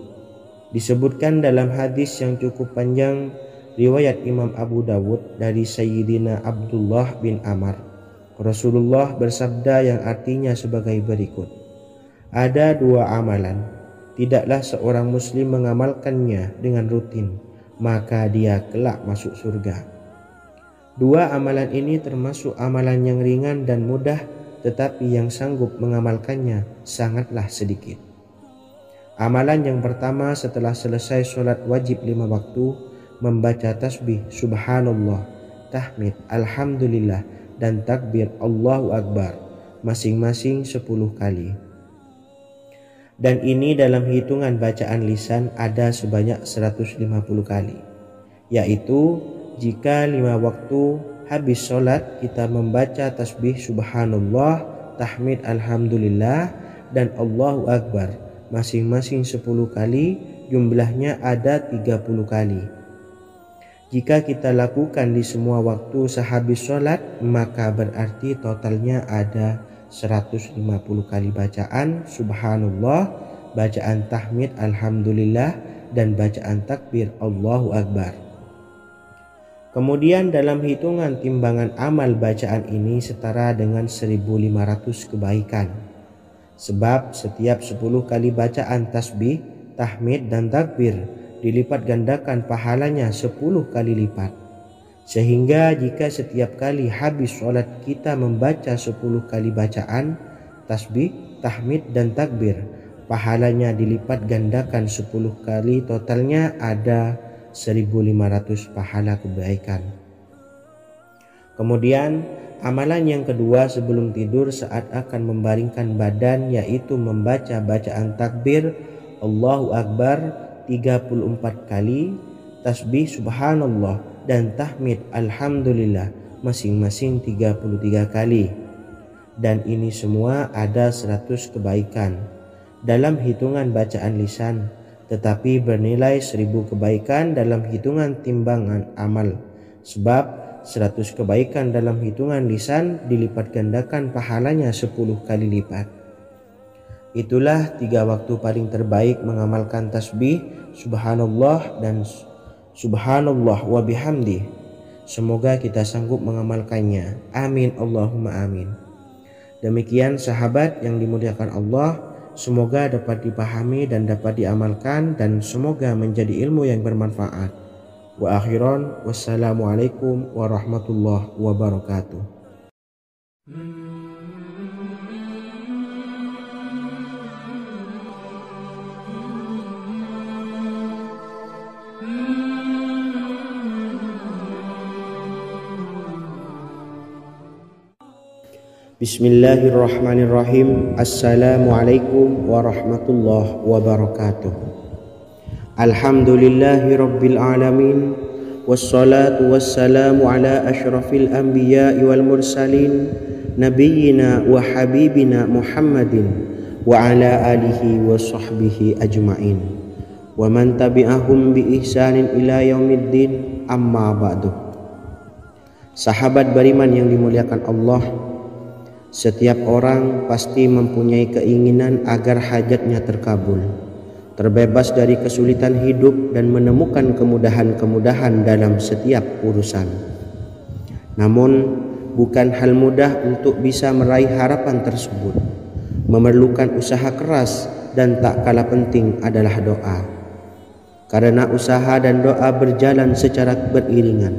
Disebutkan dalam hadis yang cukup panjang riwayat Imam Abu Dawud dari Sayyidina Abdullah bin Amr, Rasulullah bersabda yang artinya sebagai berikut, ada 2 amalan, tidaklah seorang muslim mengamalkannya dengan rutin, maka dia kelak masuk surga. 2 amalan ini termasuk amalan yang ringan dan mudah, tetapi yang sanggup mengamalkannya sangatlah sedikit. Amalan yang pertama setelah selesai sholat wajib 5 waktu, membaca tasbih Subhanallah, tahmid Alhamdulillah, dan takbir Allahu Akbar masing-masing 10 kali. Dan ini dalam hitungan bacaan lisan ada sebanyak 150 kali, yaitu jika 5 waktu habis sholat kita membaca tasbih Subhanallah, tahmid Alhamdulillah, dan Allahu Akbar masing-masing 10 kali, jumlahnya ada 30 kali. Jika kita lakukan di semua waktu sehabis sholat, maka berarti totalnya ada 150 kali bacaan Subhanallah, bacaan tahmid Alhamdulillah, dan bacaan takbir Allahu Akbar. Kemudian dalam hitungan timbangan amal bacaan ini setara dengan 1500 kebaikan. Sebab setiap 10 kali bacaan tasbih, tahmid dan takbir dilipat gandakan pahalanya 10 kali lipat. Sehingga jika setiap kali habis sholat kita membaca 10 kali bacaan tasbih, tahmid dan takbir, pahalanya dilipat gandakan 10 kali, totalnya ada 1500 pahala kebaikan. Kemudian amalan yang kedua sebelum tidur saat akan membaringkan badan, yaitu membaca bacaan takbir Allahu Akbar 34 kali, tasbih subhanallah dan tahmid alhamdulillah masing-masing 33 kali. Dan ini semua ada 100 kebaikan dalam hitungan bacaan lisan, tetapi bernilai 1000 kebaikan dalam hitungan timbangan amal. Sebab 100 kebaikan dalam hitungan lisan dilipat gandakan pahalanya 10 kali lipat. Itulah 3 waktu paling terbaik mengamalkan tasbih subhanallah dan subhanallah wa bihamdi. Semoga kita sanggup mengamalkannya. Amin Allahumma amin. Demikian sahabat yang dimuliakan Allah, semoga dapat dipahami dan dapat diamalkan, dan semoga menjadi ilmu yang bermanfaat. Wa akhiran, wassalamualaikum warahmatullahi wabarakatuh. Bismillahirrahmanirrahim. Assalamualaikum warahmatullahi wabarakatuh. Alhamdulillahi rabbil alamin, wassalatu wassalamu ala ashrafil anbiya'i wal mursalin, nabiyyina wa habibina Muhammadin wa ala alihi wa sahbihi ajma'in, wa man tabi'ahum bi ihsanin ila yaumiddin, amma ba'du. Sahabat beriman yang dimuliakan Allah, setiap orang pasti mempunyai keinginan agar hajatnya terkabul, terbebas dari kesulitan hidup dan menemukan kemudahan-kemudahan dalam setiap urusan. Namun bukan hal mudah untuk bisa meraih harapan tersebut. Memerlukan usaha keras, dan tak kalah penting adalah doa. Karena usaha dan doa berjalan secara beriringan.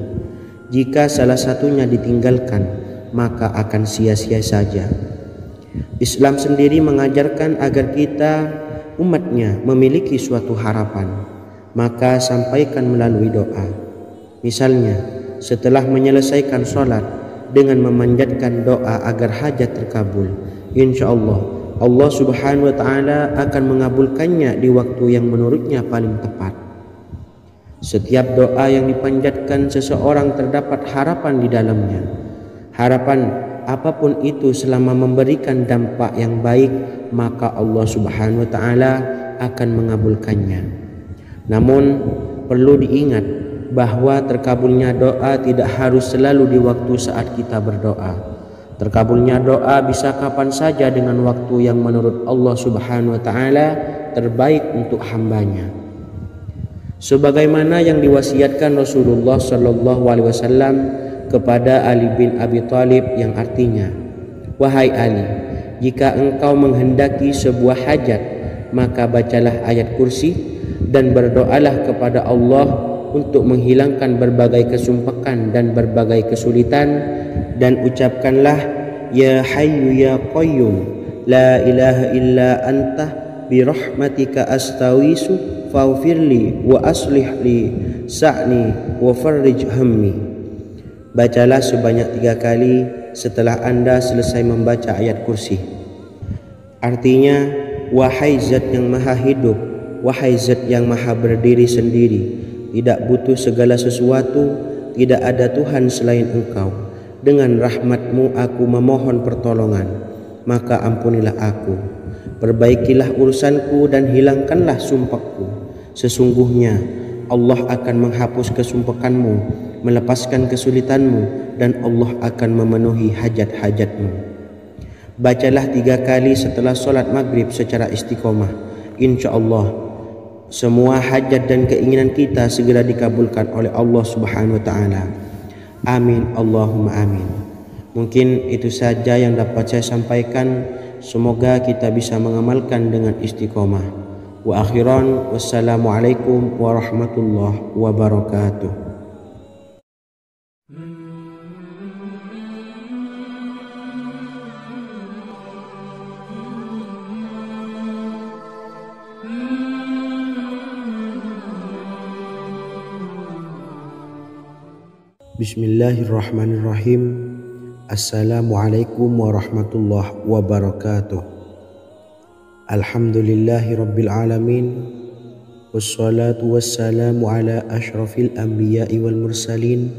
Jika salah satunya ditinggalkan, maka akan sia-sia saja. Islam sendiri mengajarkan agar kita umatnya memiliki suatu harapan, maka sampaikan melalui doa. Misalnya setelah menyelesaikan sholat dengan memanjatkan doa agar hajat terkabul, insya Allah subhanahu wa ta'ala akan mengabulkannya di waktu yang menurutnya paling tepat. Setiap doa yang dipanjatkan seseorang terdapat harapan di dalamnya. Harapan apapun itu selama memberikan dampak yang baik, maka Allah subhanahu wa ta'ala akan mengabulkannya. Namun perlu diingat bahwa terkabulnya doa tidak harus selalu di waktu saat kita berdoa. Terkabulnya doa bisa kapan saja dengan waktu yang menurut Allah subhanahu wa ta'ala terbaik untuk hambanya. Sebagaimana yang diwasiatkan Rasulullah sallallahu alaihi wasallam kepada Ali bin Abi Thalib, yang artinya, wahai Ali, jika engkau menghendaki sebuah hajat, maka bacalah ayat kursi dan berdoalah kepada Allah untuk menghilangkan berbagai kesumpakan dan berbagai kesulitan, dan ucapkanlah ya hayyu ya qayyum la ilaha illa anta birahmatika astawisu faghfirli wa aslih li sa'ni wa farrij hammi. Bacalah sebanyak 3 kali setelah Anda selesai membaca ayat kursi. Artinya, wahai zat yang maha hidup, wahai zat yang maha berdiri sendiri, tidak butuh segala sesuatu, tidak ada Tuhan selain Engkau. Dengan rahmat-Mu aku memohon pertolongan, maka ampunilah aku. Perbaikilah urusanku dan hilangkanlah sumpahku. Sesungguhnya Allah akan menghapus kesumpahanmu, melepaskan kesulitanmu, dan Allah akan memenuhi hajat-hajatmu. Bacalah 3 kali setelah sholat maghrib secara istiqomah. Insya Allah semua hajat dan keinginan kita segera dikabulkan oleh Allah subhanahu wa ta'ala. Amin Allahumma amin. Mungkin itu saja yang dapat saya sampaikan. semoga kita bisa mengamalkan dengan istiqomah. Wa akhiran, wassalamualaikum warahmatullahi wabarakatuh. Bismillahirrahmanirrahim. Assalamualaikum warahmatullahi wabarakatuh. Alhamdulillahi rabbil alamin. Wassalatu wassalamu ala ashrafil anbiya'i wal mursalin,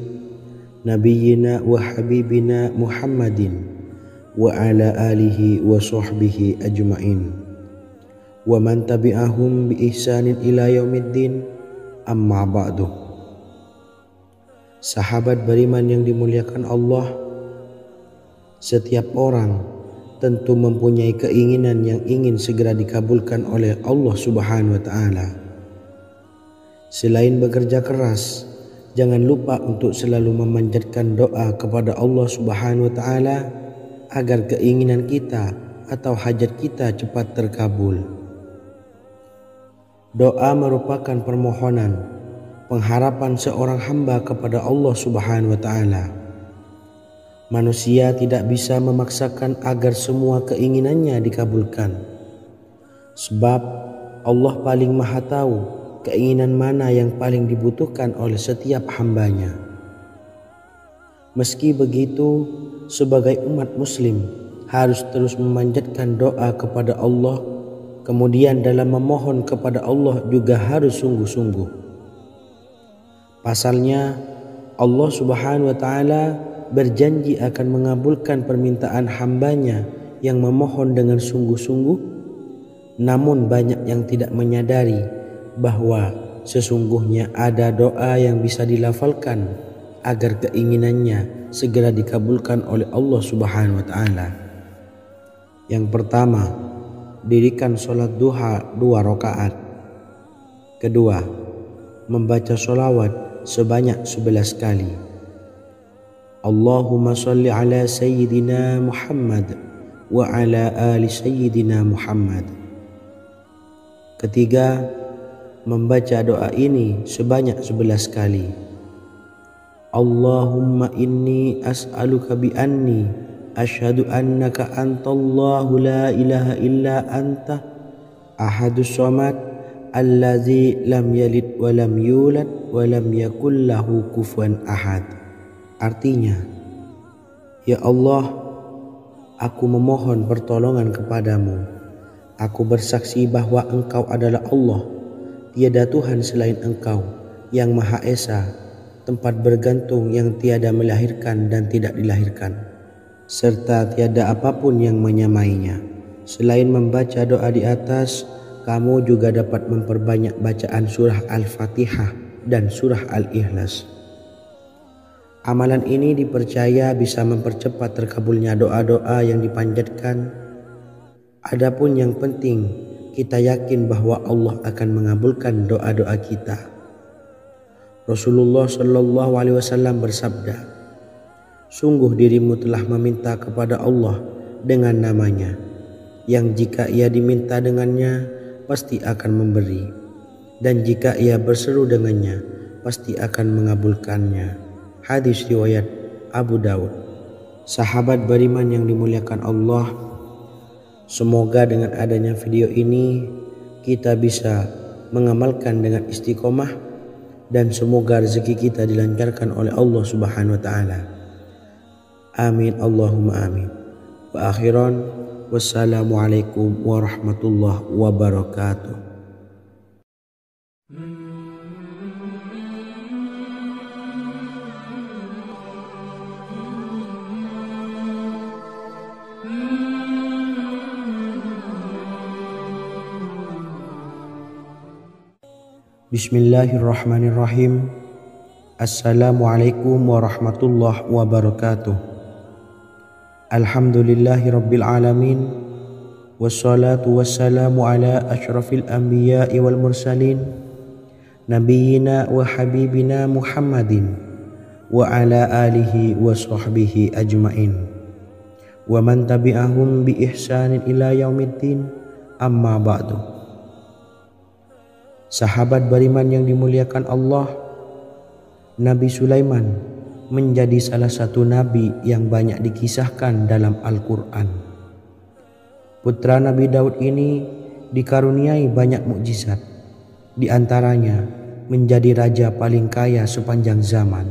nabiyyina wa habibina Muhammadin wa ala alihi wa sahbihi ajma'in wa man tabi'ahum bi ihsanin ila yaumiddin, amma ba'du. Sahabat beriman yang dimuliakan Allah, setiap orang tentu mempunyai keinginan yang ingin segera dikabulkan oleh Allah Subhanahu wa Ta'ala. Selain bekerja keras, jangan lupa untuk selalu memanjatkan doa kepada Allah Subhanahu wa Ta'ala agar keinginan kita atau hajat kita cepat terkabul. Doa merupakan permohonan, pengharapan seorang hamba kepada Allah Subhanahu wa Ta'ala. Manusia tidak bisa memaksakan agar semua keinginannya dikabulkan, sebab Allah paling maha tahu keinginan mana yang paling dibutuhkan oleh setiap hambanya. Meski begitu, sebagai umat muslim harus terus memanjatkan doa kepada Allah, kemudian dalam memohon kepada Allah juga harus sungguh-sungguh. Pasalnya, Allah Subhanahu wa Ta'ala berjanji akan mengabulkan permintaan hambanya yang memohon dengan sungguh-sungguh. Namun banyak yang tidak menyadari bahwa sesungguhnya ada doa yang bisa dilafalkan agar keinginannya segera dikabulkan oleh Allah Subhanahu wa Ta'ala. Yang pertama, dirikan sholat duha 2 rakaat. Kedua, membaca sholawat sebanyak 11 kali. Allahumma salli ala sayyidina Muhammad wa ala ali sayyidina Muhammad. Ketiga, membaca doa ini sebanyak 11 kali. Allahumma inni as'aluka bi anni asyhadu annaka antallahu la ilaha illa anta ahadus samad allazi lam yalid wa lam yulad wa lam yakul lahu kufuwan ahad. Artinya, ya Allah, aku memohon pertolongan kepadamu. Aku bersaksi bahwa Engkau adalah Allah, tiada Tuhan selain Engkau, yang Maha Esa, tempat bergantung yang tiada melahirkan dan tidak dilahirkan, serta tiada apapun yang menyamainya. Selain membaca doa di atas, kamu juga dapat memperbanyak bacaan surah Al-Fatihah dan surah Al-Ikhlas. Amalan ini dipercaya bisa mempercepat terkabulnya doa-doa yang dipanjatkan. Adapun yang penting, kita yakin bahwa Allah akan mengabulkan doa-doa kita. Rasulullah Shallallahu Alaihi Wasallam bersabda, sungguh dirimu telah meminta kepada Allah dengan namanya, yang jika ia diminta dengannya, pasti akan memberi, dan jika ia berseru dengannya, pasti akan mengabulkannya. Hadis riwayat Abu Daud. Sahabat beriman yang dimuliakan Allah, semoga dengan adanya video ini kita bisa mengamalkan dengan istiqomah, dan semoga rezeki kita dilancarkan oleh Allah Subhanahu wa Ta'ala. Amin Allahumma amin. Wa akhiran, wassalamualaikum warahmatullahi wabarakatuh. Bismillahirrahmanirrahim. Assalamualaikum warahmatullahi wabarakatuh. Alhamdulillahi rabbil alamin. Wassalatu wassalamu ala ashrafil anbiya'i wal mursalin, nabiyyina wa habibina Muhammadin wa ala alihi wa sahbihi ajma'in wa man tabi'ahum bi ihsanin ila yaumiddin, amma ba'du. Sahabat beriman yang dimuliakan Allah, Nabi Sulaiman menjadi salah satu nabi yang banyak dikisahkan dalam Al-Quran. Putra Nabi Daud ini dikaruniai banyak mukjizat, di antaranya menjadi raja paling kaya sepanjang zaman,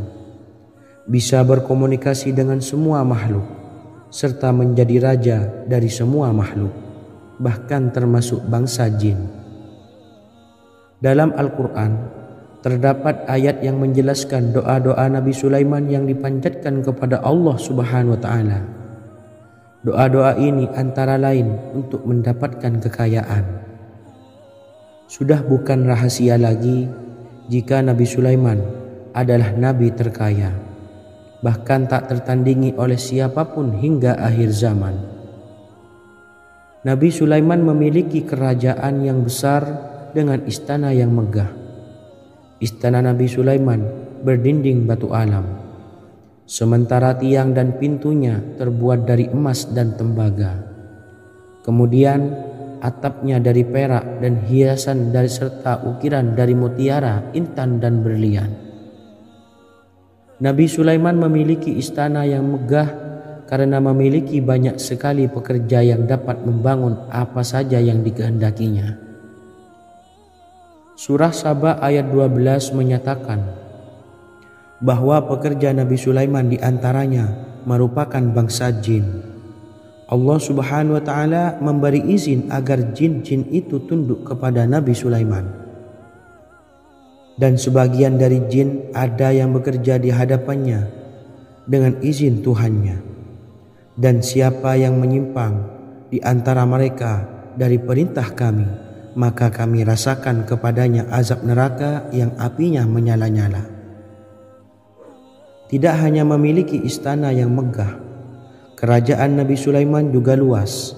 bisa berkomunikasi dengan semua makhluk, serta menjadi raja dari semua makhluk, bahkan termasuk bangsa jin. Dalam Al-Quran terdapat ayat yang menjelaskan doa-doa Nabi Sulaiman yang dipanjatkan kepada Allah Subhanahu wa Ta'ala. Doa-doa ini antara lain untuk mendapatkan kekayaan. Sudah bukan rahasia lagi jika Nabi Sulaiman adalah nabi terkaya, bahkan tak tertandingi oleh siapapun hingga akhir zaman. Nabi Sulaiman memiliki kerajaan yang besar dengan istana yang megah. Istana Nabi Sulaiman berdinding batu alam, sementara tiang dan pintunya terbuat dari emas dan tembaga. Kemudian atapnya dari perak dan hiasan dari serta ukiran dari mutiara, intan dan berlian. Nabi Sulaiman memiliki istana yang megah karena memiliki banyak sekali pekerja yang dapat membangun apa saja yang dikehendakinya. Surah Saba ayat 12 menyatakan bahwa pekerja Nabi Sulaiman diantaranya merupakan bangsa jin. Allah Subhanahu wa Ta'ala memberi izin agar jin-jin itu tunduk kepada Nabi Sulaiman. Dan sebagian dari jin ada yang bekerja di hadapannya dengan izin Tuhannya. Dan siapa yang menyimpang di antara mereka dari perintah kami, maka kami rasakan kepadanya azab neraka yang apinya menyala-nyala. Tidak hanya memiliki istana yang megah, kerajaan Nabi Sulaiman juga luas.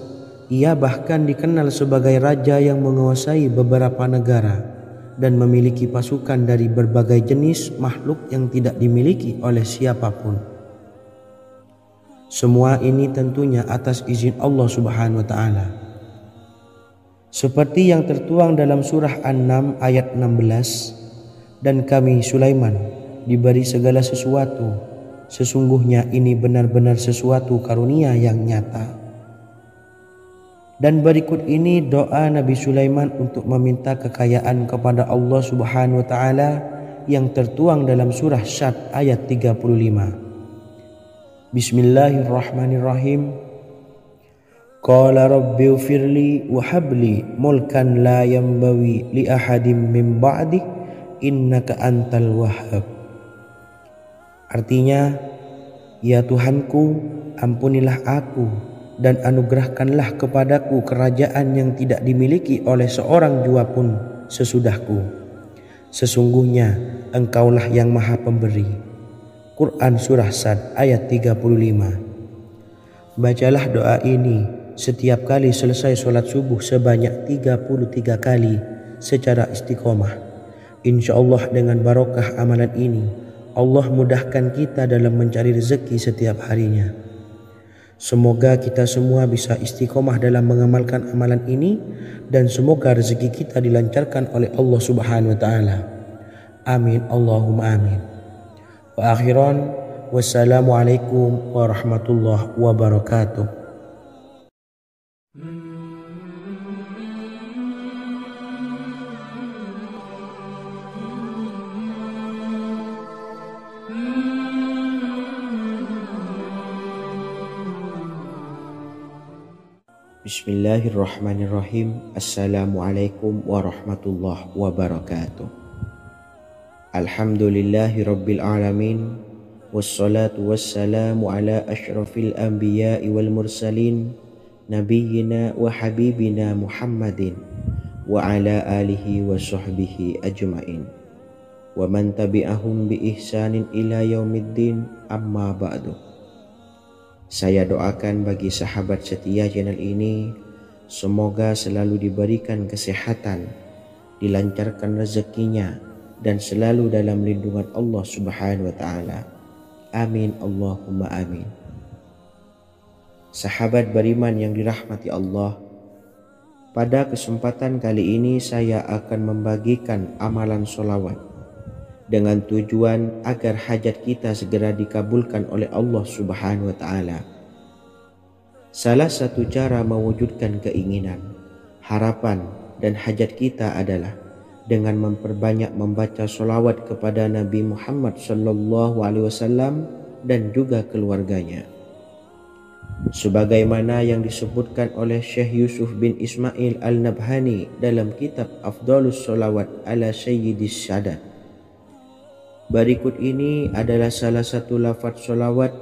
Ia bahkan dikenal sebagai raja yang menguasai beberapa negara dan memiliki pasukan dari berbagai jenis makhluk yang tidak dimiliki oleh siapapun. Semua ini tentunya atas izin Allah Subhanahu wa Ta'ala. Seperti yang tertuang dalam surah An-Naml ayat 16, dan kami Sulaiman diberi segala sesuatu, sesungguhnya ini benar-benar sesuatu karunia yang nyata. Dan berikut ini doa Nabi Sulaiman untuk meminta kekayaan kepada Allah Subhanahu wa Ta'ala yang tertuang dalam surah Syad ayat 35. Bismillahirrahmanirrahim. Qala rabbi ufirli wa habli mulkan la yanbawi li ahadim min ba'di innaka antal wahhab. Artinya, ya Tuhanku, ampunilah aku dan anugerahkanlah kepadaku kerajaan yang tidak dimiliki oleh seorang jua pun sesudahku. Sesungguhnya Engkaulah yang Maha Pemberi. Quran Surah Sad ayat 35. Bacalah doa ini setiap kali selesai sholat subuh sebanyak 33 kali secara istiqomah. Insya Allah dengan barokah amalan ini, Allah mudahkan kita dalam mencari rezeki setiap harinya. Semoga kita semua bisa istiqomah dalam mengamalkan amalan ini, dan semoga rezeki kita dilancarkan oleh Allah Subhanahu wa Ta'ala. Amin Allahumma amin. Wa akhiran, wassalamualaikum warahmatullahi wabarakatuh. Bismillahirrahmanirrahim. Assalamualaikum warahmatullahi wabarakatuh. Alhamdulillahi rabbil alamin, wassalatu wassalamu ala ashrafil anbiya'i wal mursalin, nabiyyina wa habibina Muhammadin wa ala alihi wa sahbihi ajma'in, wa man tabi'ahum bi ihsanin ila yaumiddin, amma ba'du. Saya doakan bagi sahabat setia channel ini, semoga selalu diberikan kesehatan, dilancarkan rezekinya, dan selalu dalam lindungan Allah Subhanahu wa Ta'ala. Amin Allahumma amin. Sahabat beriman yang dirahmati Allah, pada kesempatan kali ini saya akan membagikan amalan solawat dengan tujuan agar hajat kita segera dikabulkan oleh Allah Subhanahu wa Ta'ala. Salah satu cara mewujudkan keinginan, harapan, dan hajat kita adalah dengan memperbanyak membaca solawat kepada Nabi Muhammad SAW dan juga keluarganya. Sebagaimana yang disebutkan oleh Syekh Yusuf bin Ismail Al-Nabhani dalam kitab Afdhalus Solawat ala Sayyidis Sadat. Berikut ini adalah salah satu lafaz solawat